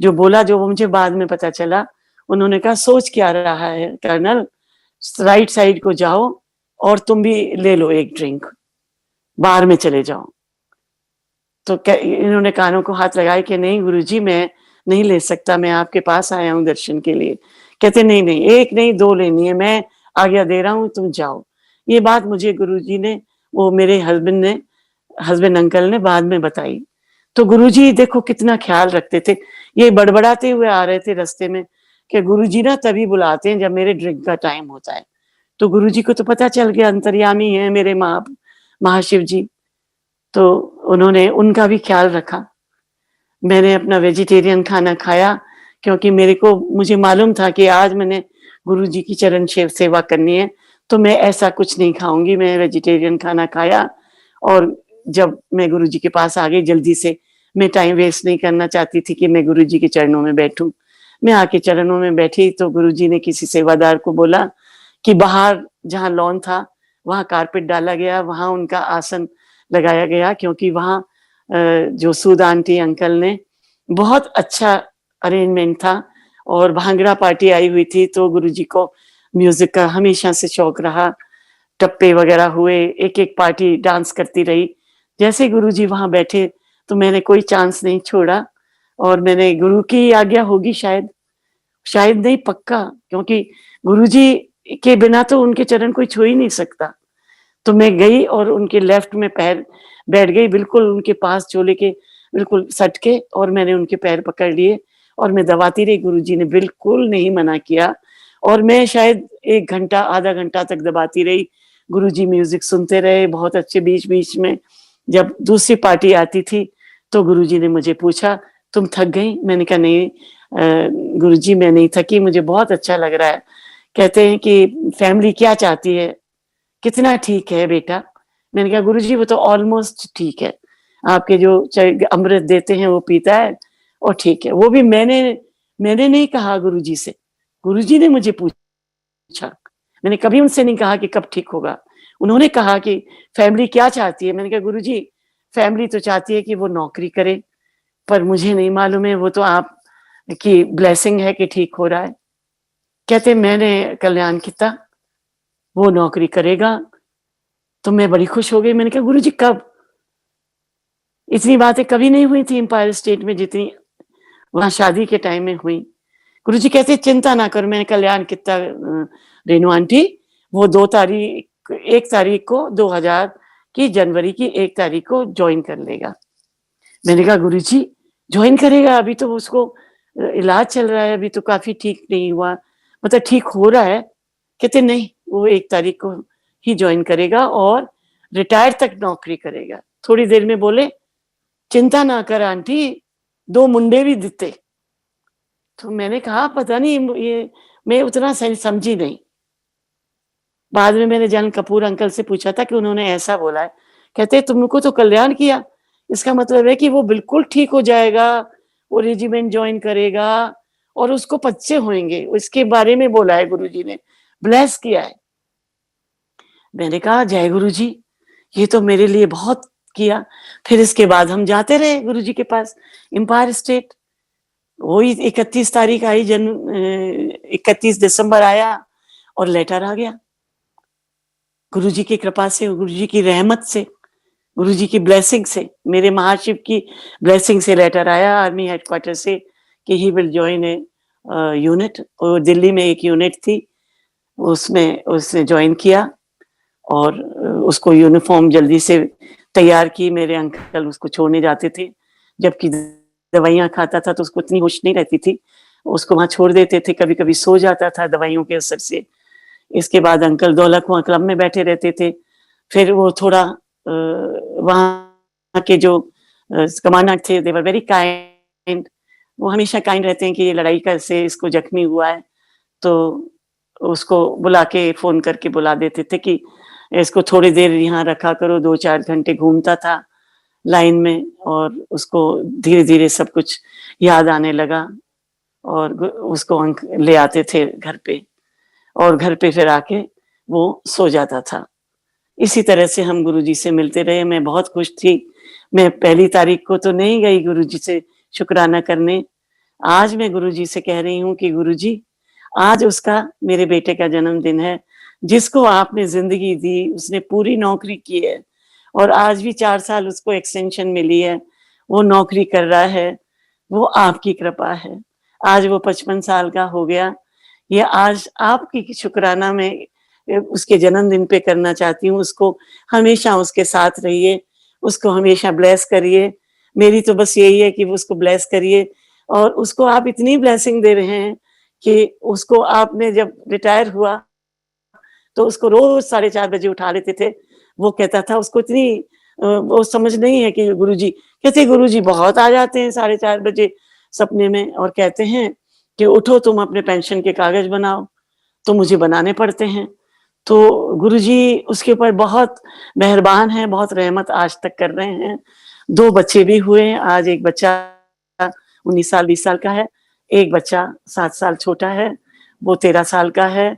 जो बोला, जो मुझे बाद में पता चला, उन्होंने कहा सोच क्या रहा है कर्नल, राइट साइड को जाओ और तुम भी ले लो एक ड्रिंक, बाहर में चले जाओ। तो इन्होंने कानों को हाथ लगाए कि नहीं गुरुजी मैं नहीं ले सकता, मैं आपके पास आया हूँ दर्शन के लिए। कहते नहीं नहीं, एक नहीं दो लेनी है, मैं आज्ञा दे रहा हूँ, तुम जाओ। ये बात मुझे गुरुजी ने, वो मेरे हस्बैंड अंकल ने बाद में बताई। तो गुरुजी देखो कितना ख्याल रखते थे। ये बड़बड़ाते हुए आ रहे थे रास्ते में कि गुरुजी ना तभी बुलाते हैं जब मेरे ड्रिंक का टाइम होता है। तो गुरुजी को तो पता चल गया अंतर्यामी है मेरे महाशिव जी, तो उन्होंने उनका भी ख्याल रखा। मैंने अपना वेजिटेरियन खाना खाया क्योंकि मुझे मालूम था कि आज मैंने गुरुजी की चरण सेवा करनी है, तो मैं ऐसा कुछ नहीं खाऊंगी। मैं वेजिटेरियन खाना खाया और जब मैं गुरुजी के पास आ गई जल्दी से, मैं टाइम वेस्ट नहीं करना चाहती थी कि मैं गुरुजी के चरणों में बैठूं। मैं आके चरणों में बैठी तो गुरुजी ने किसी सेवादार को बोला कि बाहर जहाँ लॉन था वहां कारपेट डाला गया, वहां उनका आसन लगाया गया, क्योंकि वहां जो सूद आंटी अंकल ने बहुत अच्छा अरेंजमेंट था और भांगड़ा पार्टी आई हुई थी, तो गुरुजी को म्यूजिक का हमेशा से शौक रहा। टप्पे वगैरह हुए, एक एक पार्टी डांस करती रही। जैसे गुरुजी वहां बैठे तो मैंने कोई चांस नहीं छोड़ा और मैंने, गुरु की आज्ञा होगी शायद, शायद नहीं पक्का, क्योंकि गुरुजी के बिना तो उनके चरण कोई छू ही नहीं सकता। तो मैं गई और उनके लेफ्ट में पैर बैठ गई, बिल्कुल उनके पास चोले के बिल्कुल सट के, और मैंने उनके पैर पकड़ लिए और मैं दबाती रही। गुरुजी ने बिल्कुल नहीं मना किया और मैं शायद 1 घंटा आधा घंटा तक दबाती रही। गुरुजी म्यूजिक सुनते रहे बहुत अच्छे। बीच बीच में जब दूसरी पार्टी आती थी तो गुरुजी ने मुझे पूछा तुम थक गई? मैंने कहा नहीं गुरुजी मैं नहीं थकी, मुझे बहुत अच्छा लग रहा है। कहते हैं कि फैमिली क्या चाहती है, कितना ठीक है बेटा? मैंने कहा गुरुजी वो तो ऑलमोस्ट ठीक है, आपके जो अमृत देते हैं वो पीता है और ठीक है। वो भी मैंने नहीं कहा गुरुजी से, गुरुजी ने मुझे पूछा। मैंने कभी उनसे नहीं कहा कि कब ठीक होगा। उन्होंने कहा कि फैमिली क्या चाहती है? मैंने कहा गुरुजी फैमिली तो चाहती है कि वो नौकरी करे, पर मुझे नहीं मालूम है, वो तो आप की ब्लेसिंग है कि ठीक हो रहा है। कहते मैंने कल्याण किया, वो नौकरी करेगा। तो मैं बड़ी खुश हो गई। मैंने कहा गुरुजी कब? इतनी बातें कभी नहीं हुई थी एम्पायर स्टेट में जितनी वहां शादी के टाइम में हुई। गुरुजी कहते चिंता ना करो। मैंने कल्याण कितना रेणु आंटी, वो 1 तारीख को 2000 की जनवरी की 1 तारीख को ज्वाइन कर लेगा। मैंने कहा गुरुजी ज्वाइन करेगा? अभी तो उसको इलाज चल रहा है, अभी तो काफी ठीक नहीं हुआ, मतलब ठीक हो रहा है। कहते नहीं, वो 1 तारीख को ही ज्वाइन करेगा और रिटायर तक नौकरी करेगा। थोड़ी देर में बोले चिंता ना कर आंटी, 2 मुंडे भी दिते। तो मैंने कहा पता नहीं, ये मैं उतना सही समझी नहीं। बाद में मैंने जान कपूर अंकल से पूछा था कि उन्होंने ऐसा बोला है। कहते तुमको तो कल्याण किया, इसका मतलब है कि वो बिल्कुल ठीक हो जाएगा, वो रेजिमेंट ज्वाइन करेगा और उसको बच्चे होंगे, इसके बारे में बोला है गुरुजी ने, ब्लेस किया है। मैंने कहा जय गुरुजी, ये तो मेरे लिए बहुत किया। फिर इसके बाद हम जाते रहे गुरुजी के पास एम्पायर स्टेट। वही 31 तारीख आई, 31 दिसंबर आया और लेटर आ गया। गुरुजी की कृपा से, गुरुजी की रहमत से, गुरुजी की ब्लेसिंग से, मेरे महाशिव की ब्लेसिंग से लेटर आया आर्मी हेडक्वार्टर से कि he will join a unit. और दिल्ली में एक यूनिट थी, उसमें उसने ज्वाइन किया और उसको यूनिफॉर्म जल्दी से तैयार की। मेरे अंकल उसको छोड़ने जाते थे, जबकि दवाइयाँ खाता था तो उसको इतनी होश नहीं रहती थी, उसको वहां छोड़ देते थे, कभी कभी सो जाता था दवाइयों के असर से। इसके बाद अंकल दौलत कुआं क्लब में बैठे रहते थे। फिर वो थोड़ा वहां के जो कमांडर थे, दे वर वेरी काइंड, वो हमेशा काइंड रहते हैं कि ये लड़ाई का से इसको जख्मी हुआ है, तो उसको बुला के फोन करके बुला देते थे कि इसको थोड़ी देर यहाँ रखा करो। 2-4 घंटे घूमता था लाइन में और उसको धीरे धीरे सब कुछ याद आने लगा और उसको अंक ले आते थे घर पे और घर पे फिर आके वो सो जाता था। इसी तरह से हम गुरुजी से मिलते रहे। मैं बहुत खुश थी। मैं 1 तारीख को तो नहीं गई गुरुजी से शुक्राना करने। आज मैं गुरुजी से कह रही हूँ कि गुरुजी आज उसका, मेरे बेटे का जन्मदिन है, जिसको आपने जिंदगी दी, उसने पूरी नौकरी की है और आज भी 4 साल उसको एक्सटेंशन मिली है। वो नौकरी कर रहा है, वो आपकी कृपा है। आज वो 55 साल का हो गया। ये आज आपकी शुक्राना मैं उसके जन्मदिन पे करना चाहती हूँ। उसको हमेशा उसके साथ रहिए, उसको हमेशा ब्लेस करिए। मेरी तो बस यही है कि उसको ब्लेस करिए, और उसको आप इतनी ब्लेसिंग दे रहे हैं कि उसको आपने जब रिटायर हुआ तो उसको रोज 4:30 बजे उठा लेते थे। वो कहता था उसको इतनी वो समझ नहीं है कि गुरुजी कहते, गुरुजी बहुत आ जाते हैं 4:30 बजे सपने में और कहते हैं कि उठो तुम अपने पेंशन के कागज बनाओ। तो मुझे बनाने पड़ते हैं। तो गुरुजी उसके ऊपर बहुत मेहरबान हैं, बहुत रहमत आज तक कर रहे हैं। 2 बच्चे भी हुए हैं। आज एक बच्चा 19 साल 20 साल का है, एक बच्चा 7 साल छोटा है, वो 13 साल का है।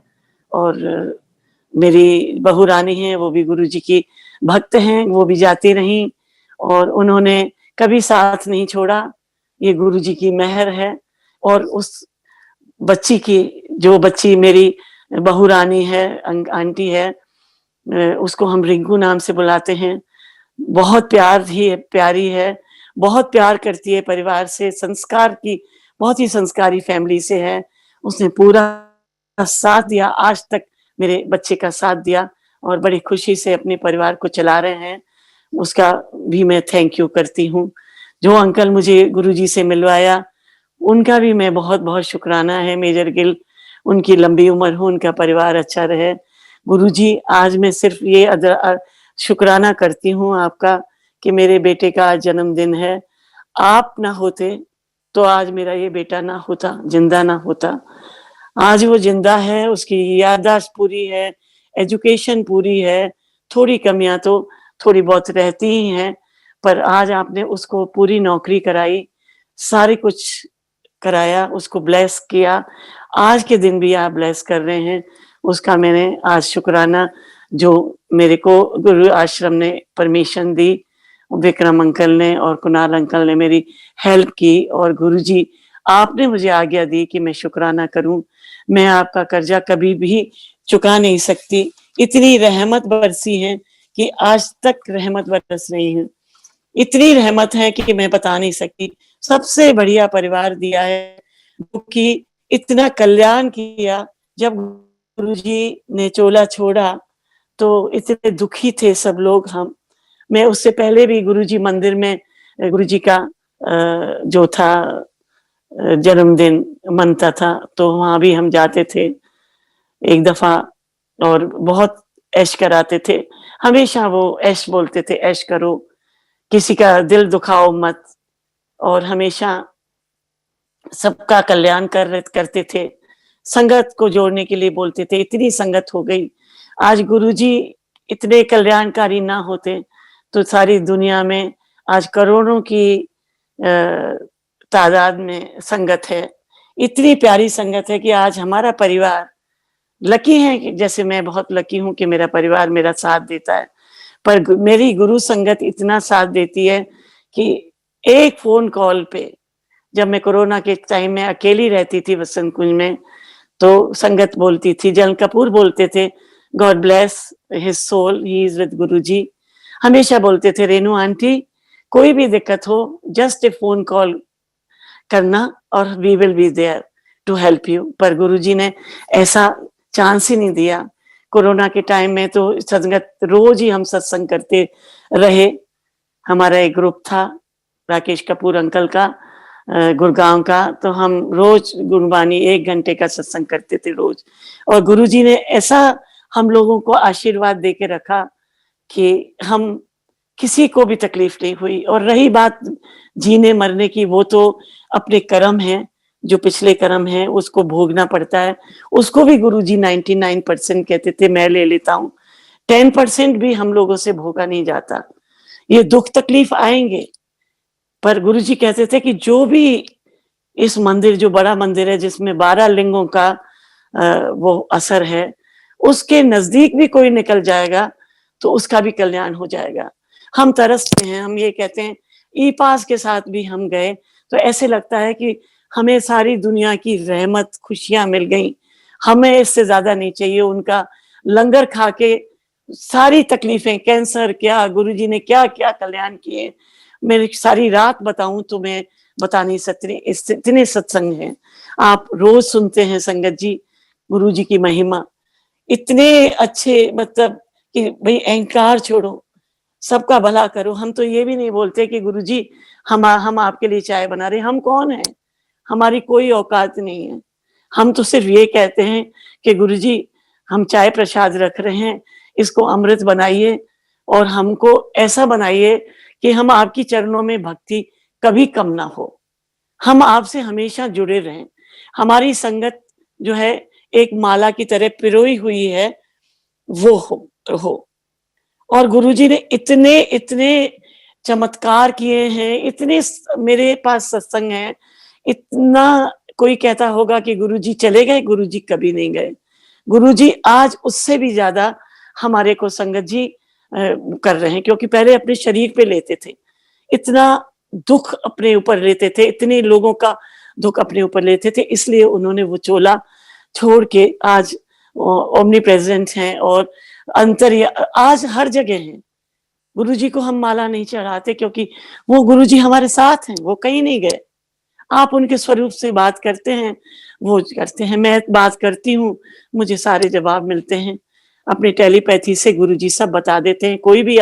और मेरी बहू रानी है, वो भी गुरुजी की भक्त हैं, वो भी जाती रहीं और उन्होंने कभी साथ नहीं छोड़ा। ये गुरुजी की मेहर है। और उस बच्ची की, जो बच्ची मेरी बहू रानी है, आंटी है, उसको हम रिंकू नाम से बुलाते हैं। बहुत प्यारी है, बहुत प्यार करती है परिवार से, संस्कार की बहुत ही संस्कारी फैमिली से है। उसने पूरा साथ दिया, आज तक मेरे बच्चे का साथ दिया और बड़ी खुशी से अपने परिवार को चला रहे हैं। उसका भी मैं थैंक यू करती हूँ। जो अंकल मुझे गुरुजी से मिलवाया, उनका भी मैं बहुत-बहुत शुक्राना है। मेजर गिल, उनकी लंबी उम्र हो, उनका परिवार अच्छा रहे। गुरुजी, आज मैं सिर्फ ये शुक्राना करती हूँ आपका कि मेरे बेटे का आज जन्मदिन है। आप ना होते तो आज मेरा ये बेटा ना होता, जिंदा ना होता। आज वो जिंदा है, उसकी याददाश्त पूरी है, एजुकेशन पूरी है, थोड़ी कमियाँ तो थोड़ी बहुत रहती ही हैं, पर आज आपने उसको पूरी नौकरी कराई, सारी कुछ कराया, उसको ब्लेस किया। आज के दिन भी आप ब्लेस कर रहे हैं, उसका मैंने आज शुक्राना, जो मेरे को गुरु आश्रम ने परमिशन दी, विक्रम अंकल ने और कुणाल अंकल ने मेरी हेल्प की, और गुरुजी आपने मुझे आज्ञा दी कि मैं शुक्राना करूं। मैं आपका कर्जा कभी भी चुका नहीं सकती। इतनी रहमत बरसी है कि आज तक रहमत बरस रही है। इतनी रहमत है कि मैं बता नहीं सकती। सबसे बढ़िया परिवार दिया है, जो कि इतना कल्याण किया। जब गुरुजी ने चोला छोड़ा तो इतने दुखी थे सब लोग हम। मैं उससे पहले भी गुरुजी मंदिर में गुरुजी का जो था जन्मदिन मनता था, तो वहाँ भी हम जाते थे एक दफ़ा और बहुत ऐश कराते थे। हमेशा वो ऐश बोलते थे, ऐश करो, किसी का दिल दुखाओ मत, और हमेशा सबका कल्याण करते थे। संगत को जोड़ने के लिए बोलते थे। इतनी संगत हो गई। आज गुरुजी इतने कल्याणकारी ना होते तो सारी दुनिया में आज करोड़ों की तादाद में संगत है। इतनी प्यारी संगत है कि आज हमारा परिवार लकी है कि जैसे मैं बहुत लकी हूँ कि मेरा परिवार मेरा साथ देता है। पर मेरी गुरु संगत इतना साथ देती है कि एक फ़ोन कॉल पे, जब मैं कोरोना के टाइम में अकेली रहती थी वसंत कुंज में, तो संगत बोलती थी, जन कपूर बोलते थे, God bless his soul, he is with Guruji. हमेशा बोलते थे, रेनू आंटी, कोई भी दिक्कत हो, जस्ट ए फ़ोन कॉल करना और we will be there to help you. पर गुरुजी ने ऐसा चांस ही नहीं दिया। कोरोना के टाइम में तो संगत रोज ही हम सत्संग करते रहे। हमारा एक ग्रुप था राकेश कपूर अंकल का, गुड़गांव का, तो हम रोज गुरबानी 1 घंटे का सत्संग करते थे रोज। और गुरुजी ने ऐसा हम लोगों को आशीर्वाद दे के रखा कि हम किसी को भी तकलीफ नहीं हुई। और रही बात जीने मरने की, वो तो अपने कर्म हैं, जो पिछले कर्म हैं उसको भोगना पड़ता है। उसको भी गुरुजी 99% कहते थे मैं ले लेता हूँ, 10% भी हम लोगों से भोगा नहीं जाता। ये दुख तकलीफ आएंगे, पर गुरुजी कहते थे कि जो भी इस मंदिर, जो बड़ा मंदिर है जिसमें 12 लिंगों का वो असर है, उसके नजदीक भी कोई निकल जाएगा तो उसका भी कल्याण हो जाएगा। हम तरसते हैं, हम ये कहते हैं, ई पास के साथ भी हम गए तो ऐसे लगता है कि हमें सारी दुनिया की रहमत खुशियां मिल गई, हमें इससे ज्यादा नहीं चाहिए। उनका लंगर खा के सारी तकलीफें, कैंसर क्या, गुरुजी ने क्या क्या कल्याण किए, मैं सारी रात बताऊं तो मैं बता नहीं सकती, इतने सत्संग हैं। आप रोज सुनते हैं संगत जी गुरु जी की महिमा, इतने अच्छे, मतलब कि भाई अहंकार छोड़ो, सबका भला करो। हम तो ये भी नहीं बोलते कि गुरुजी हम आपके लिए चाय बना रहे, हम कौन है, हमारी कोई औकात नहीं है। हम तो सिर्फ ये कहते हैं कि गुरुजी हम चाय प्रसाद रख रहे हैं, इसको अमृत बनाइए और हमको ऐसा बनाइए कि हम आपकी चरणों में भक्ति कभी कम ना हो, हम आपसे हमेशा जुड़े रहें। हमारी संगत जो है एक माला की तरह पिरोई हुई है, वो हो। और गुरुजी ने इतने इतने चमत्कार किए हैं, इतने मेरे पास सत्संग है, इतना कोई कहता होगा कि गुरुजी चले गए, गुरुजी कभी नहीं गए। गुरुजी आज उससे भी ज्यादा हमारे को संगत जी कर रहे हैं, क्योंकि पहले अपने शरीर पे लेते थे, इतना दुख अपने ऊपर लेते थे, इतने लोगों का दुख अपने ऊपर लेते थे, इसलिए उन्होंने वो चोला छोड़ के आज ओमनी प्रेजेंट हैं और अंतर आज हर जगह हैं। गुरुजी को हम माला नहीं चढ़ाते क्योंकि वो गुरुजी हमारे साथ हैं, वो कहीं नहीं गए। आप उनके स्वरूप से बात करते हैं, वो करते हैं, मैं बात करती हूँ, मुझे सारे जवाब मिलते हैं। अपनी टेलीपैथी से गुरुजी सब बता देते हैं। कोई भी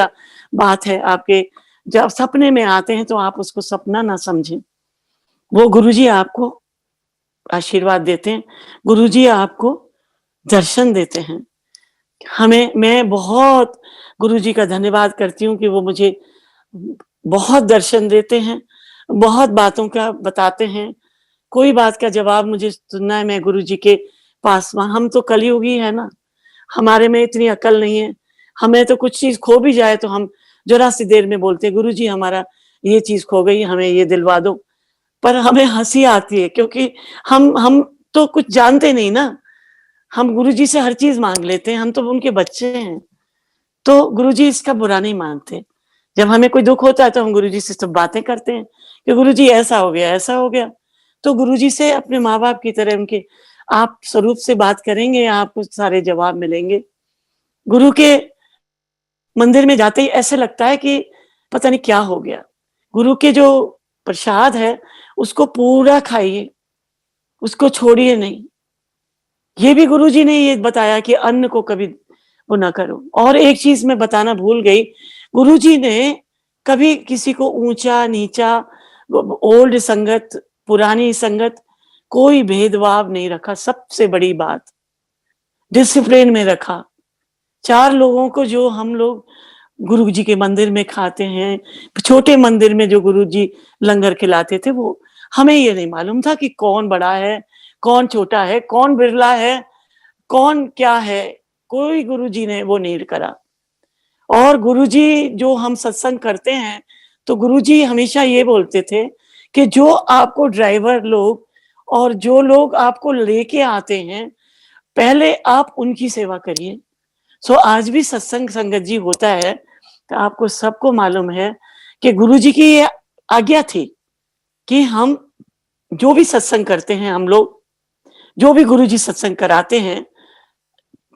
बात है आपके जब सपने में आते हैं तो आप उसको सपना ना समझें, वो गुरुजी आपको आशीर्वाद देते हैं, गुरुजी आपको दर्शन देते हैं। मैं बहुत गुरुजी का धन्यवाद करती हूँ कि वो मुझे बहुत दर्शन देते हैं, बहुत बातों का बताते हैं। कोई बात का जवाब मुझे सुनना है, मैं गुरुजी के पास, हम तो कलयुगी है ना, हमारे में इतनी अकल नहीं है। हमें तो कुछ चीज खो भी जाए तो हम जरा सी देर में बोलते हैं गुरुजी हमारा ये चीज खो गई, हमें ये दिलवा दो। पर हमें हंसी आती है क्योंकि हम तो कुछ जानते नहीं ना, हम गुरुजी से हर चीज मांग लेते हैं, हम तो उनके बच्चे हैं। तो गुरुजी इसका बुरा नहीं मानते। जब हमें कोई दुख होता है तो हम गुरुजी से सब बातें करते हैं कि गुरुजी ऐसा हो गया, ऐसा हो गया। तो गुरुजी से अपने माँ बाप की तरह उनके आप स्वरूप से बात करेंगे, आपको सारे जवाब मिलेंगे। गुरु के मंदिर में जाते ही ऐसे लगता है कि पता नहीं क्या हो गया। गुरु के जो प्रसाद है उसको पूरा खाइए, उसको छोड़िए नहीं। ये भी गुरुजी ने ये बताया कि अन्न को कभी वो ना करो। और एक चीज मैं बताना भूल गई, गुरुजी ने कभी किसी को ऊंचा नीचा, ओल्ड संगत, पुरानी संगत, कोई भेदभाव नहीं रखा। सबसे बड़ी बात डिसिप्लिन में रखा। 4 लोगों को जो हम लोग गुरु जी के मंदिर में खाते हैं, छोटे मंदिर में जो गुरु जी लंगर खिलाते थे, वो हमें ये नहीं मालूम था कि कौन बड़ा है, कौन छोटा है, कौन बिरला है, कौन क्या है। कोई गुरु जी ने वो नहीं करा। और गुरु जी जो हम सत्संग करते हैं तो गुरु जी हमेशा ये बोलते थे कि जो आपको ड्राइवर लोग और जो लोग आपको लेके आते हैं, पहले आप उनकी सेवा करिए। सो आज भी सत्संग संगत जी होता है तो आपको सबको मालूम है कि गुरु जी की ये आज्ञा थी कि हम जो भी सत्संग करते हैं, हम लोग जो भी गुरु जी सत्संग कराते हैं,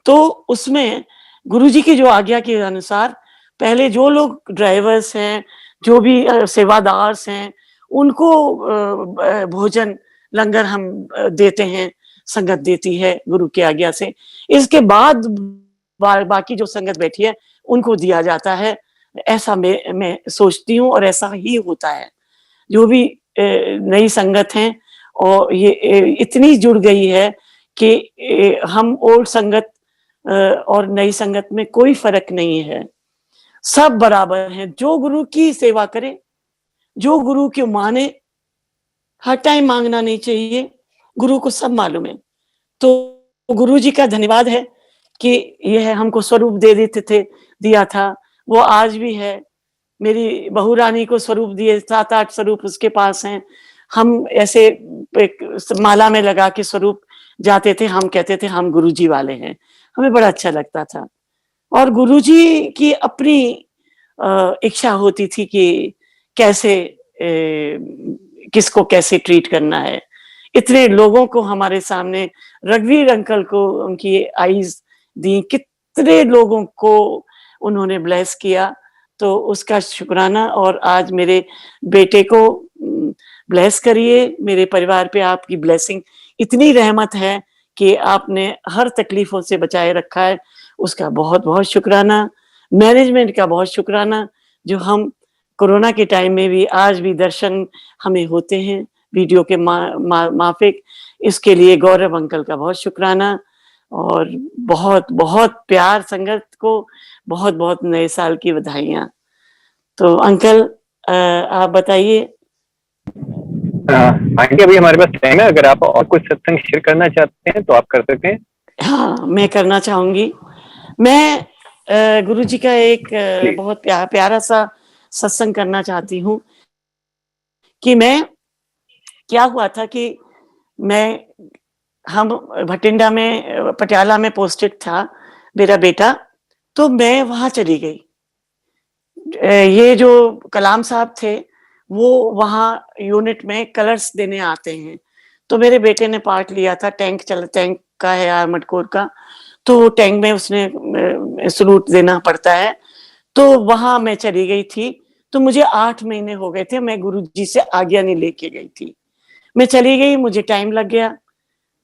तो उसमें गुरु जी की जो आज्ञा के अनुसार पहले जो लोग ड्राइवर्स हैं, जो भी सेवादार हैं, उनको भोजन लंगर हम देते हैं, संगत देती है गुरु की आज्ञा से। इसके बाद बाकी जो संगत बैठी है उनको दिया जाता है। ऐसा मैं सोचती हूँ और ऐसा ही होता है। जो भी नई संगत हैं और ये इतनी जुड़ गई है कि हम ओल्ड संगत और नई संगत में कोई फर्क नहीं है, सब बराबर हैं। जो गुरु की सेवा करे, जो गुरु को माने, हर टाइम मांगना नहीं चाहिए, गुरु को सब मालूम है। तो गुरु जी का धन्यवाद है कि यह हमको स्वरूप दे देते थे, दिया था, वो आज भी है। मेरी बहू रानी को स्वरूप दिए, 7-8 स्वरूप उसके पास हैं। हम ऐसे एक माला में लगा के स्वरूप जाते थे, हम कहते थे हम गुरुजी वाले हैं, हमें बड़ा अच्छा लगता था। और गुरुजी की अपनी इच्छा होती थी कि कैसे किसको कैसे ट्रीट करना है। इतने लोगों को हमारे सामने, रघुवीर अंकल को उनकी आईज दी, कितने लोगों को उन्होंने ब्लेस किया। तो उसका शुक्राना। और आज मेरे बेटे को ब्लेस करिए, मेरे परिवार पे आपकी ब्लेसिंग इतनी रहमत है कि आपने हर तकलीफों से बचाए रखा है, उसका बहुत बहुत शुक्राना। मैनेजमेंट का बहुत शुक्राना, जो हम कोरोना के टाइम में भी आज भी दर्शन हमें होते हैं वीडियो के माफिक, इसके लिए गौरव अंकल का बहुत शुक्राना। और बहुत बहुत प्यार संगत को, बहुत बहुत नए साल की बधाइयाँ। तो अंकल आप बताइए। आंटी अभी हमारे पास टाइम है, अगर आप और कुछ सत्संग शेयर करना चाहते हैं तो आप कर सकते हैं। हाँ, मैं करना चाहूंगी। मैं गुरु जी का एक बहुत प्यारा सा सत्संग करना चाहती हूँ कि मैं क्या हुआ था कि हम भटिंडा में पटियाला में पोस्टेड था मेरा बेटा, तो मैं वहां चली गई। ये जो कलाम साहब थे वो वहां यूनिट में कलर्स देने आते हैं, तो मेरे बेटे ने पार्ट लिया था, टैंक का है आर्मड कोर का, तो टैंक में उसने सलूट देना पड़ता है। तो वहां मैं चली गई थी, तो मुझे 8 महीने हो गए थे, मैं गुरुजी से आज्ञा नहीं लेके गई थी। मैं चली गई, मुझे टाइम लग गया,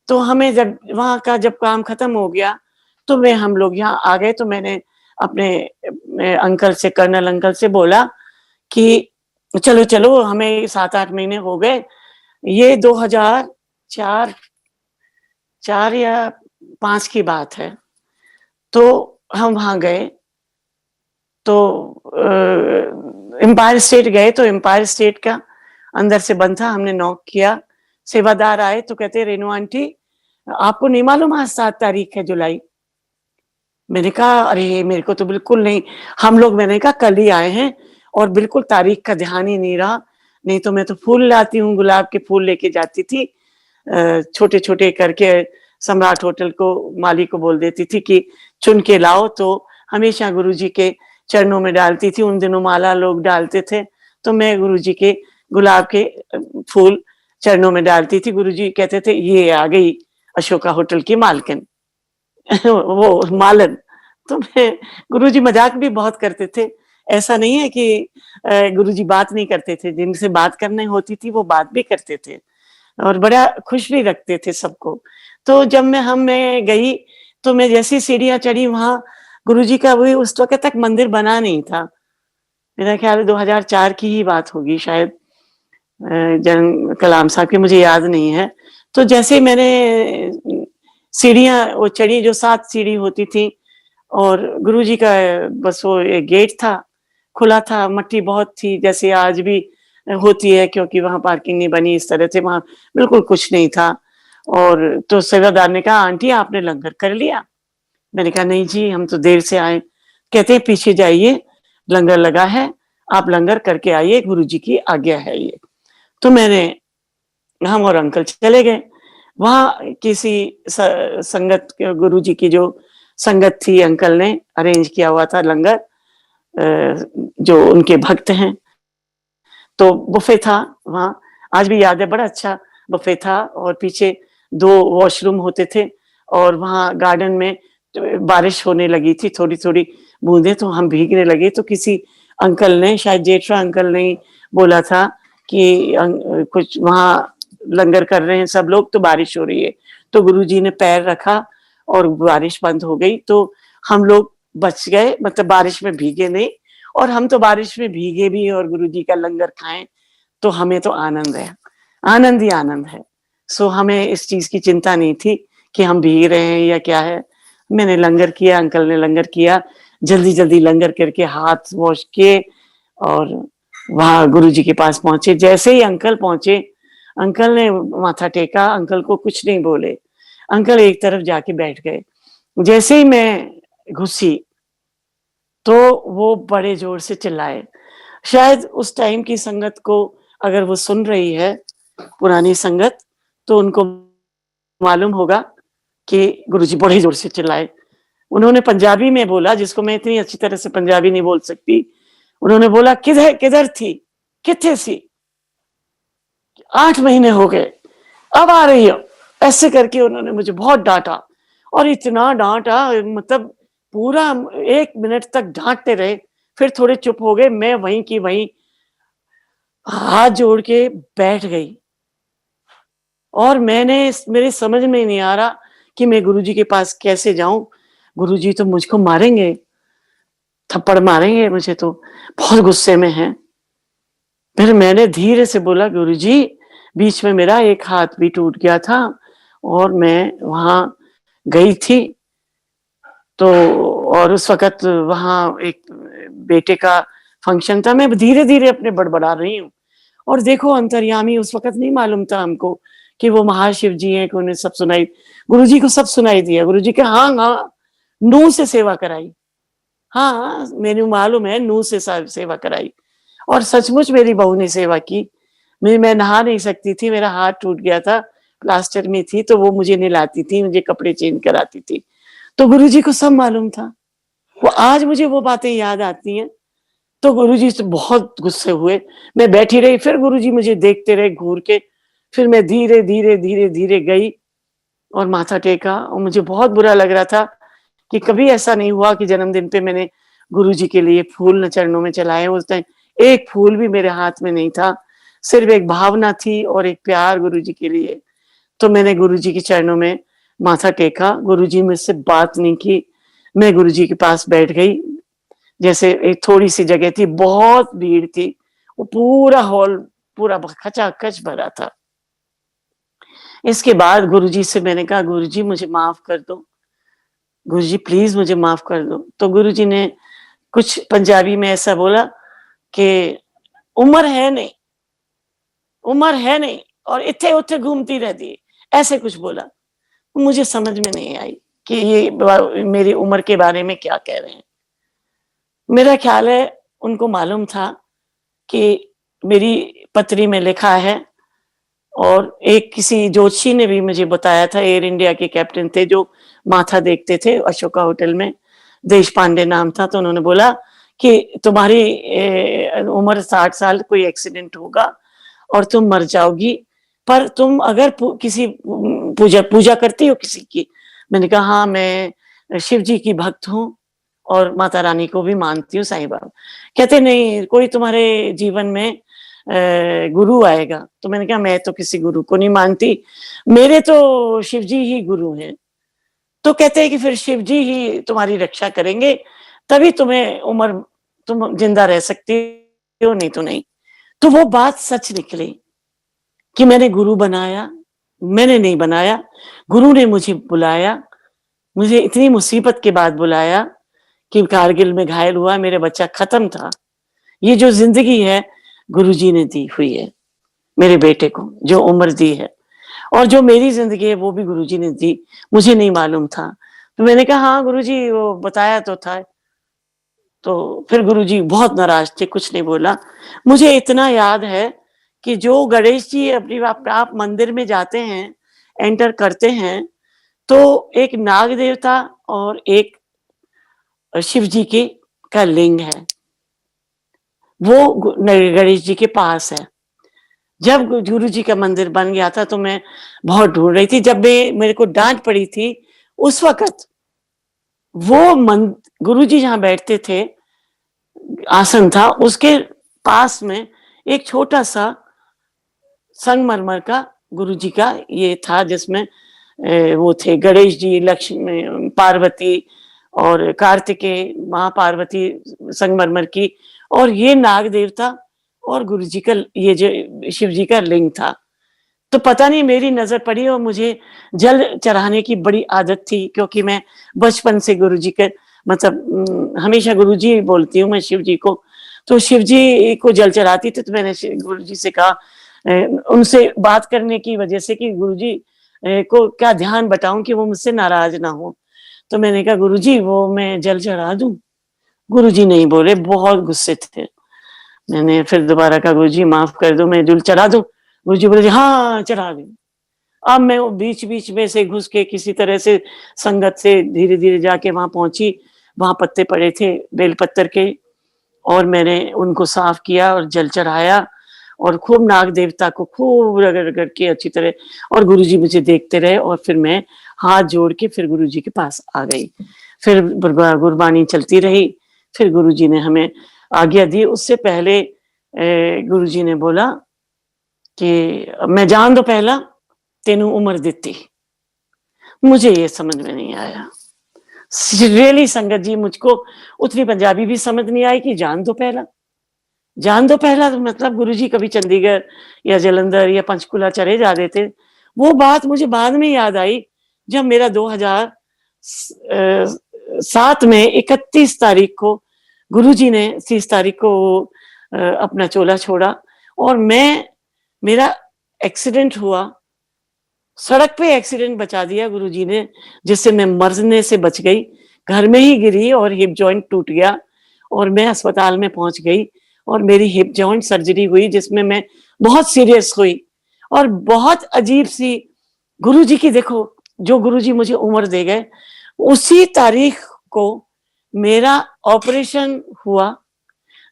तो हमें जब वहां का जब काम खत्म हो गया तो हम लोग यहाँ आ गए। तो मैंने अपने अंकल से, कर्नल अंकल से बोला कि चलो चलो, हमें 7-8 महीने हो गए, ये 2004 या 5 की बात है। तो हम वहां गए, तो एम्पायर स्टेट गए, तो एम्पायर स्टेट का अंदर से बंद था, हमने नॉक किया, सेवादार आए तो कहते रेनू आंटी आपको नहीं मालूम आज 7 तारीख है जुलाई? मैंने कहा अरे मेरे को तो बिल्कुल नहीं, हम लोग, मैंने कहा कल ही आए हैं और बिल्कुल तारीख का ध्यान ही नहीं रहा, नहीं तो मैं तो फूल लाती हूँ, गुलाब के फूल लेके जाती थी, छोटे छोटे करके सम्राट होटल को, मालिक को बोल देती थी कि चुन के लाओ, तो हमेशा गुरुजी के चरणों में डालती थी। उन दिनों माला लोग डालते थे, तो मैं गुरुजी के गुलाब के फूल चरणों में डालती थी। गुरुजी कहते थे ये आ गई अशोका होटल की मालकिन वो मालन। तो मैं, गुरुजी मजाक भी बहुत करते थे, ऐसा नहीं है कि गुरुजी बात नहीं करते थे, जिनसे बात करने होती थी वो बात भी करते थे और बड़ा खुश भी रखते थे सबको। तो जब मैं गई, तो मैं जैसी सीढ़ियां चढ़ी, वहां गुरुजी का वही उस वक्त तक मंदिर बना नहीं था, मेरा ख्याल 2004 की ही बात होगी शायद, जन कलाम साहब की मुझे याद नहीं है। तो जैसे मैंने सीढ़ियां वो चढ़ी, जो 7 सीढ़ी होती थी, और गुरुजी का बस वो एक गेट था, खुला था, मट्टी बहुत थी जैसे आज भी होती है, क्योंकि वहां पार्किंग नहीं बनी इस तरह से, वहां बिल्कुल कुछ नहीं था। और तो सेवादार ने कहा आंटी आपने लंगर कर लिया? मैंने कहा नहीं जी, हम तो देर से आए। कहते हैं पीछे जाइए, लंगर लगा है, आप लंगर करके आइए, गुरुजी की आज्ञा है ये। तो हम और अंकल चले गए वहां, किसी संगत, गुरुजी की जो संगत थी, अंकल ने अरेंज किया हुआ था लंगर, जो उनके भक्त हैं। तो बुफे था वहां, आज भी याद है, बड़ा अच्छा बुफे था, और पीछे 2 वॉशरूम होते थे, और वहां गार्डन में बारिश होने लगी थी, थोड़ी थोड़ी बूंदे, तो हम भीगने लगे। तो किसी अंकल ने, शायद जेठरा अंकल ने बोला था कि कुछ वहां लंगर कर रहे हैं सब लोग, तो बारिश हो रही है। तो गुरुजी ने पैर रखा और बारिश बंद हो गई, तो हम लोग बच गए, मतलब बारिश में भीगे नहीं, और हम तो बारिश में भीगे भी और गुरुजी का लंगर खाएं, तो हमें तो आनंद है, आनंद ही आनंद है। सो हमें इस चीज की चिंता नहीं थी कि हम भीग रहे हैं या क्या है। मैंने लंगर किया, अंकल ने लंगर किया, जल्दी जल्दी लंगर करके हाथ वॉश किए, और वहां गुरुजी के पास पहुंचे। जैसे ही अंकल पहुंचे, अंकल ने माथा टेका, अंकल को कुछ नहीं बोले, अंकल एक तरफ जाके बैठ गए। जैसे ही मैं घुसी तो वो बड़े जोर से चिल्लाए। शायद उस टाइम की संगत को अगर वो सुन रही है, पुरानी संगत, तो उनको मालूम होगा कि गुरुजी बड़े जोर से चिल्लाए। उन्होंने पंजाबी में बोला, जिसको मैं इतनी अच्छी तरह से पंजाबी नहीं बोल सकती। उन्होंने बोला किधर किधर थी, किथे सी, 8 महीने हो गए, अब आ रही हो। ऐसे करके उन्होंने मुझे बहुत डांटा, और इतना डांटा, मतलब पूरा 1 मिनट तक डांटते रहे। फिर थोड़े चुप हो गए, मैं वहीं की वहीं हाथ जोड़ के बैठ गई। और मेरे समझ में नहीं आ रहा कि मैं गुरुजी के पास कैसे जाऊं। गुरुजी तो मुझको मारेंगे, थप्पड़ मारेंगे मुझे, तो बहुत गुस्से में हैं। फिर मैंने धीरे से बोला, गुरुजी बीच में मेरा एक हाथ भी टूट गया था और मैं वहां गई थी, तो और उस वक्त वहां एक बेटे का फंक्शन था। मैं धीरे धीरे अपने बड़बड़ा रही हूँ। और देखो अंतर्यामी, उस वक्त नहीं मालूम था हमको कि वो महाशिव जी हैं, कि उन्हें सब सुनाई, गुरुजी को सब सुनाई दिया। गुरुजी के हाँ हाँ नूह से सेवा कराई, हाँ मेनू मालूम है, नूह से सेवा कराई। और सचमुच मेरी बहू ने सेवा की। मैं नहा नहीं सकती थी, मेरा हाथ टूट गया था, प्लास्टर में थी, तो वो मुझे नहलाती थी, मुझे कपड़े चेंज कराती थी। तो गुरुजी को सब मालूम था। वो आज मुझे वो बातें याद आती हैं। तो गुरुजी से बहुत गुस्से हुए, मैं बैठी रही। फिर गुरुजी मुझे देखते रहे घूर के। फिर मैं धीरे धीरे धीरे धीरे गई और माथा टेका। और मुझे बहुत बुरा लग रहा था कि कभी ऐसा नहीं हुआ कि जन्मदिन पे मैंने गुरुजी के लिए फूल न चरणों में चलाए। उस टाइम एक फूल भी मेरे हाथ में नहीं था, सिर्फ एक भावना थी और एक प्यार गुरुजी के लिए। तो मैंने गुरुजी के चरणों में माथा टेका। गुरुजी मुझसे बात नहीं की। मैं गुरुजी के पास बैठ गई। जैसे एक थोड़ी सी जगह थी, बहुत भीड़ थी, वो पूरा हॉल पूरा खचाखच भरा था। इसके बाद गुरुजी से मैंने कहा, गुरुजी मुझे माफ कर दो, गुरुजी प्लीज मुझे माफ कर दो। तो गुरुजी ने कुछ पंजाबी में ऐसा बोला कि उम्र है नहीं, उम्र है नहीं और इत्थे उथे घूमती रहती है, ऐसे कुछ बोला। मुझे समझ में नहीं आई कि ये मेरी उम्र के बारे में क्या कह रहे हैं। मेरा ख्याल है उनको मालूम था कि मेरी पत्री में लिखा है। और एक किसी जोशी ने भी मुझे बताया था, एयर इंडिया के कैप्टन थे जो माथा देखते थे अशोका होटल में, देश पांडे नाम था। तो उन्होंने बोला कि तुम्हारी उम्र 60 साल, कोई एक्सीडेंट होगा और तुम मर जाओगी, पर तुम अगर किसी पूजा करती हो किसी की। मैंने कहा हाँ, मैं शिव जी की भक्त हूँ और माता रानी को भी मानती हूँ, साईं बाबा। कहते नहीं, कोई तुम्हारे जीवन में गुरु आएगा। तो मैंने कहा मैं तो किसी गुरु को नहीं मानती, मेरे तो शिव जी ही गुरु हैं। तो कहते हैं कि फिर शिव जी ही तुम्हारी रक्षा करेंगे, तभी तुम्हें उम्र, तुम जिंदा रह सकती हो, नहीं तो नहीं। तो वो बात सच निकली कि मैंने गुरु बनाया, मैंने नहीं बनाया। गुरु ने मुझे बुलाया, मुझे इतनी मुसीबत के बाद बुलाया कि कारगिल में घायल हुआ, मेरा बच्चा खत्म था। ये जो जिंदगी है गुरुजी ने दी हुई है मेरे बेटे को, जो उम्र दी है, और जो मेरी जिंदगी है वो भी गुरुजी ने दी, मुझे नहीं मालूम था। तो मैंने कहा हाँ गुरुजी, वो बताया तो था। तो फिर गुरुजी बहुत नाराज थे, कुछ नहीं बोला। मुझे इतना याद है कि जो गणेश जी अपनी आप मंदिर में जाते हैं, एंटर करते हैं, तो एक नाग देवता और एक शिव जी की का लिंग है, वो गणेश जी के पास है। जब गुरु जी का मंदिर बन गया था तो मैं बहुत ढूंढ रही थी। जब मेरे को डांट पड़ी थी उस वक्त, वो गुरु जी जहां बैठते थे, आसन था, उसके पास में एक छोटा सा संगमरमर का गुरु जी का ये था, जिसमें वो थे गणेश जी, लक्ष्मी, पार्वती और कार्तिकेय, माँ पार्वती संगमरमर की, और ये नाग देवता और गुरु जी का, ये जो शिव जी का लिंग था। तो पता नहीं मेरी नजर पड़ी और मुझे जल चढ़ाने की बड़ी आदत थी, क्योंकि मैं बचपन से गुरु जी के, मतलब हमेशा गुरु जी बोलती हूँ मैं शिव जी को। तो शिव जी को जल चढ़ाती थी। तो मैंने गुरु जी से कहा, उनसे बात करने की वजह से, कि गुरु जी को क्या ध्यान बताऊं कि वो मुझसे नाराज ना हो। तो मैंने कहा गुरुजी वो मैं जल चढ़ा दूं। गुरुजी नहीं बोले, बहुत गुस्से थे। मैंने फिर दोबारा कहा गुरुजी माफ कर दो, मैं जल चढ़ा दूं। गुरुजी बोले हाँ चढ़ा दे। अब मैं वो बीच बीच में से घुस के किसी तरह से संगत से धीरे धीरे जाके वहां पहुंची। वहां पत्ते पड़े थे बेलपत्तर के, और मैंने उनको साफ किया और जल चढ़ाया और खूब नाग देवता को खूब रगड़ रगड़ के अच्छी तरह। और गुरुजी मुझे देखते रहे और फिर मैं हाथ जोड़ के फिर गुरुजी के पास आ गई। फिर गुरबानी चलती रही। फिर गुरुजी ने हमें आज्ञा दी। उससे पहले गुरुजी ने बोला कि मैं जान दो पहला तेनू उम्र दिती। मुझे ये समझ में नहीं आया रियली संगत जी, मुझको उतनी पंजाबी भी समझ नहीं आई कि जान दो पहला। जान दो पहला तो मतलब गुरुजी कभी चंडीगढ़ या जलंधर या पंचकुला चले जाते थे। वो बात मुझे बाद में याद आई जब मेरा 2007 में 31 तारीख को गुरुजी ने 30 तारीख को अपना चोला छोड़ा और मेरा एक्सीडेंट हुआ। सड़क पे एक्सीडेंट बचा दिया गुरुजी ने, जिससे मैं मरने से बच गई। घर में ही गिरी और हिप जॉइंट टूट गया और मैं अस्पताल में पहुंच गई और मेरी हिप जॉइंट सर्जरी हुई, जिसमें मैं बहुत सीरियस हुई। और बहुत अजीब सी गुरुजी की, देखो जो गुरुजी मुझे उम्र दे गए, उसी तारीख को मेरा ऑपरेशन हुआ।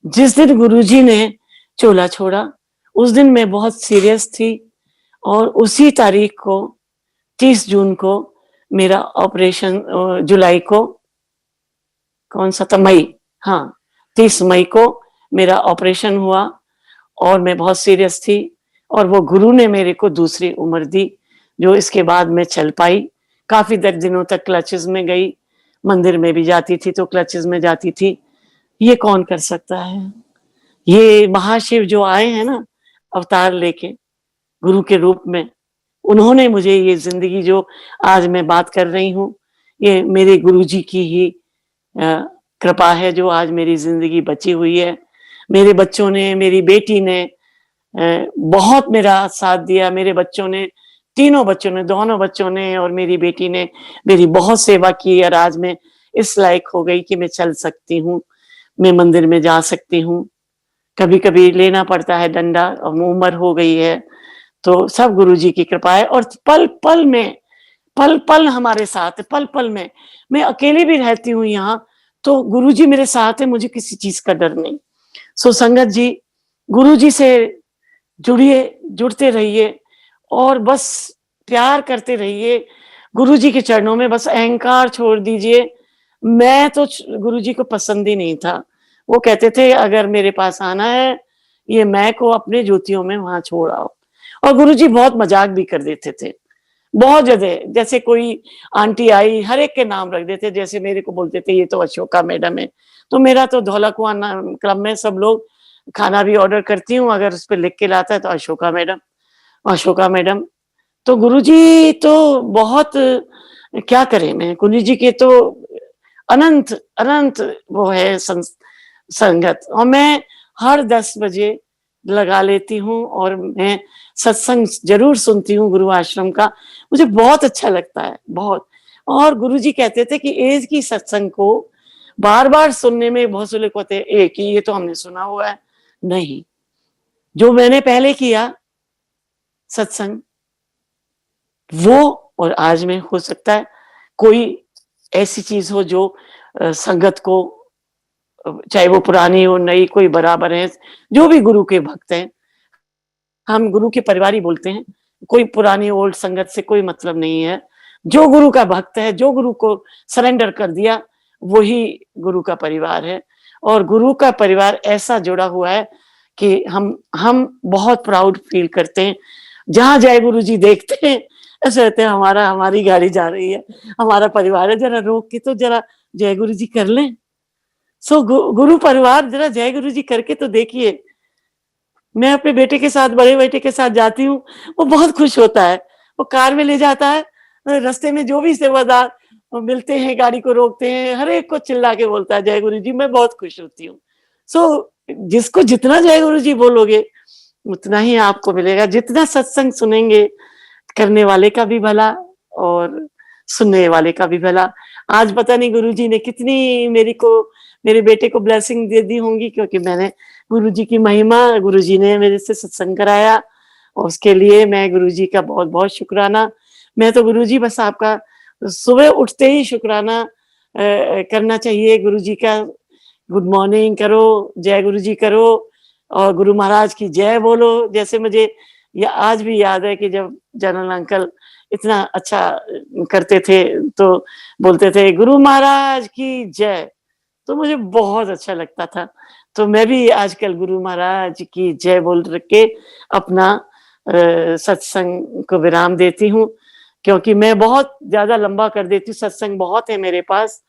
जिस दिन गुरुजी ने चोला छोड़ा उस दिन मैं बहुत सीरियस थी और उसी तारीख को 30 जून को मेरा ऑपरेशन, जुलाई को कौन सा था, मई, हाँ 30 मई को मेरा ऑपरेशन हुआ और मैं बहुत सीरियस थी। और वो गुरु ने मेरे को दूसरी उम्र दी, जो इसके बाद मैं चल पाई। काफी दिनों तक क्लचेस में गई, मंदिर में भी जाती थी तो क्लचेस में जाती थी। ये कौन कर सकता है? ये महाशिव जो आए हैं ना अवतार लेके गुरु के रूप में, उन्होंने मुझे ये जिंदगी जो आज मैं बात कर रही हूँ, ये मेरे गुरुजी की ही कृपा है जो आज मेरी जिंदगी बची हुई है। मेरे बच्चों ने, मेरी बेटी ने बहुत मेरा साथ दिया। मेरे बच्चों ने, तीनों बच्चों ने, दोनों बच्चों ने और मेरी बेटी ने मेरी बहुत सेवा की और आज मैं इस लायक हो गई कि मैं चल सकती हूँ, मैं मंदिर में जा सकती हूँ। कभी कभी लेना पड़ता है डंडा, उम्र हो गई है तो सब गुरुजी की कृपा है। और पल पल में, पल पल हमारे साथ है, पल पल में। मैं अकेली भी रहती हूँ यहाँ तो गुरुजी मेरे साथ है, मुझे किसी चीज का डर नहीं। सो संगत जी, गुरुजी से जुड़िए, जुड़ते रहिए और बस प्यार करते रहिए गुरुजी के चरणों में। बस अहंकार छोड़ दीजिए। मैं तो गुरुजी को पसंद ही नहीं था। वो कहते थे अगर मेरे पास आना है, ये मैं को अपने जूतियों में वहां छोड़ आओ। और गुरुजी बहुत मजाक भी कर देते थे, बहुत ज्यादा। जैसे कोई आंटी आई, हर एक के नाम रख देते। जैसे मेरे को बोलते थे ये तो अशोका मैडम है, तो मेरा तो धौला कुआं क्लब में सब लोग खाना भी ऑर्डर करती हूँ, अगर उस पर लिख के लाता है तो अशोका मैडम, अशोका मैडम। तो गुरुजी तो बहुत, क्या करें, मैं गुरुजी के तो अनंत अनंत वो है संगत। और मैं हर 10 बजे लगा लेती हूँ और मैं सत्संग जरूर सुनती हूँ गुरु आश्रम का। मुझे बहुत अच्छा लगता है, बहुत। और गुरुजी कहते थे कि एज की सत्संग को बार बार सुनने में बहुत से लोग कहते हैं एक ही, ये तो हमने सुना हुआ है। नहीं, जो मैंने पहले किया सत्संग, वो और आज में हो सकता है कोई ऐसी चीज हो जो संगत को, चाहे वो पुरानी हो नई, कोई बराबर है। जो भी गुरु के भक्त हैं, हम गुरु के परिवार ही बोलते हैं, कोई पुरानी ओल्ड संगत से कोई मतलब नहीं है। जो गुरु का भक्त है, जो गुरु को सरेंडर कर दिया, वही गुरु का परिवार है। और गुरु का परिवार ऐसा जुड़ा हुआ है कि हम बहुत प्राउड फील करते हैं। जहां जय गुरु जी देखते हैं ऐसे रहते हैं, हमारी गाड़ी जा रही है, हमारा परिवार है, जरा रोक के तो जरा जय गुरु जी कर लें। सो गुरु परिवार जरा जय गुरु जी करके तो देखिए। मैं अपने बेटे के साथ, बड़े बेटे के साथ जाती हूँ, वो बहुत खुश होता है। वो कार में ले जाता है, रास्ते में जो भी सेवादार मिलते हैं गाड़ी को रोकते हैं, हर एक को चिल्ला के बोलता है जय गुरु जी। मैं बहुत खुश होती हूँ। सो जिसको जितना जय गुरु जी बोलोगे उतना ही आपको मिलेगा। जितना सत्संग सुनेंगे, करने वाले का भी भला और सुनने वाले का भी भला। आज पता नहीं गुरुजी ने कितनी मेरे बेटे को ब्लेसिंग दे दी होंगी, क्योंकि मैंने गुरुजी की महिमा, गुरुजी ने मेरे से सत्संग कराया और उसके लिए मैं गुरुजी का बहुत बहुत शुक्राना। मैं तो गुरुजी बस आपका सुबह उठते ही शुक्राना करना चाहिए गुरुजी का। गुड मॉर्निंग करो, जय गुरुजी करो और गुरु महाराज की जय बोलो। जैसे मुझे आज भी याद है कि जब जनरल अंकल इतना अच्छा करते थे तो बोलते थे गुरु महाराज की जय, तो मुझे बहुत अच्छा लगता था। तो मैं भी आजकल गुरु महाराज की जय बोल के अपना सत्संग को विराम देती हूँ, क्योंकि मैं बहुत ज़्यादा लंबा कर देती हूँ, सत्संग बहुत है मेरे पास,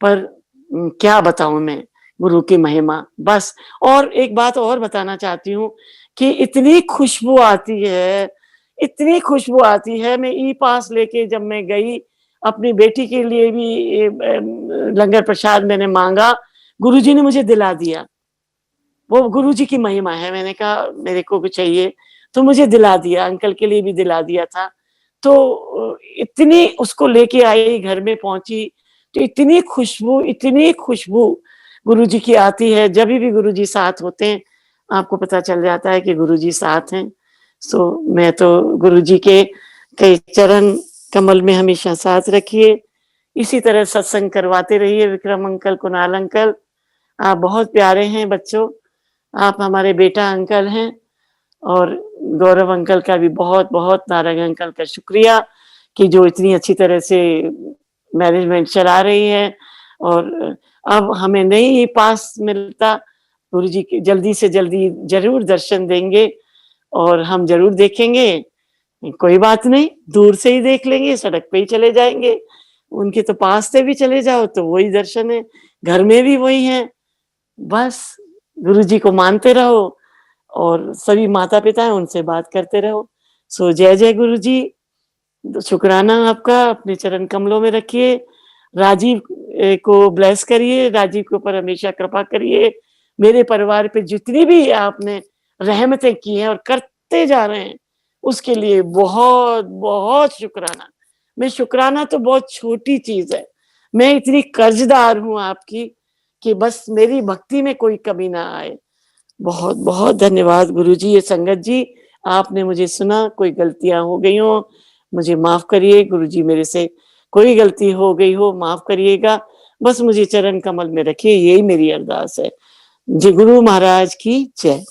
पर क्या बताऊँ मैं गुरु की महिमा बस। और एक बात और बताना चाहती हूँ कि इतनी खुशबू आती है, इतनी खुशबू आती है, मैं ई-पास लेके जब मैं गई, अपनी बेटी के लिए भी लंगर प्रसाद मैंने माँगा, गुरुजी ने मुझे दिला दिया। वो गुरुजी की महिमा है, मैंने कहा मेरे को भी चाहिए, तो मुझे दिला दिया, अंकल के लिए भी दिला दिया था। तो इतनी उसको लेके आई, घर में पहुँची, तो इतनी खुशबू गुरुजी की आती है, जभी भी गुरुजी साथ होते हैं, आपको पता चल जाता है कि गुरुजी साथ हैं। सो मैं तो गुरुजी के चरण कमल में हमेशा साथ रखिए। इसी तरह सत्संग करवाते रहिए विक्रम अंकल, कुणाल अंकल, आप बहुत प्यारे हैं बच्चों, आप हमारे बेटा अंकल हैं। और गौरव अंकल का भी बहुत-बहुत, नारंग अंकल का शुक्रिया कि जो इतनी अच्छी तरह से मैनेजमेंट चला रही है। और अब हमें नहीं पास मिलता, गुरुजी के जल्दी से जल्दी ज़रूर दर्शन देंगे और हम ज़रूर देखेंगे। कोई बात नहीं, दूर से ही देख लेंगे, सड़क पे ही चले जाएँगे। उनके तो पास से भी चले जाओ तो वही दर्शन है, घर में भी वही है। बस गुरुजी को मानते रहो और सभी माता-पिता हैं उनसे बात करते रहो। सो जय जय गुरुजी, शुक्राना आपका, अपने चरण कमलों में रखिए। राजीव को ब्लेस करिए, राजीव के ऊपर हमेशा कृपा करिए। मेरे परिवार पे जितनी भी आपने रहमतें की हैं और करते जा रहे हैं, उसके लिए बहुत-बहुत शुक्राना। मैं शुक्राना तो बहुत छोटी चीज़ है, मैं इतनी कर्ज़दार हूँ आपकी कि बस मेरी भक्ति में कोई कमी ना आए। बहुत-बहुत धन्यवाद गुरुजी। ये संगत जी, आपने मुझे सुना, कोई गलतियाँ हो गई हों, मुझे माफ़ करिए। गुरुजी मेरे से कोई गलती हो गई हो, माफ़ करिएगा। बस मुझे चरण कमल में रखिए, यही मेरी अरदास है। जी गुरु महाराज की जय।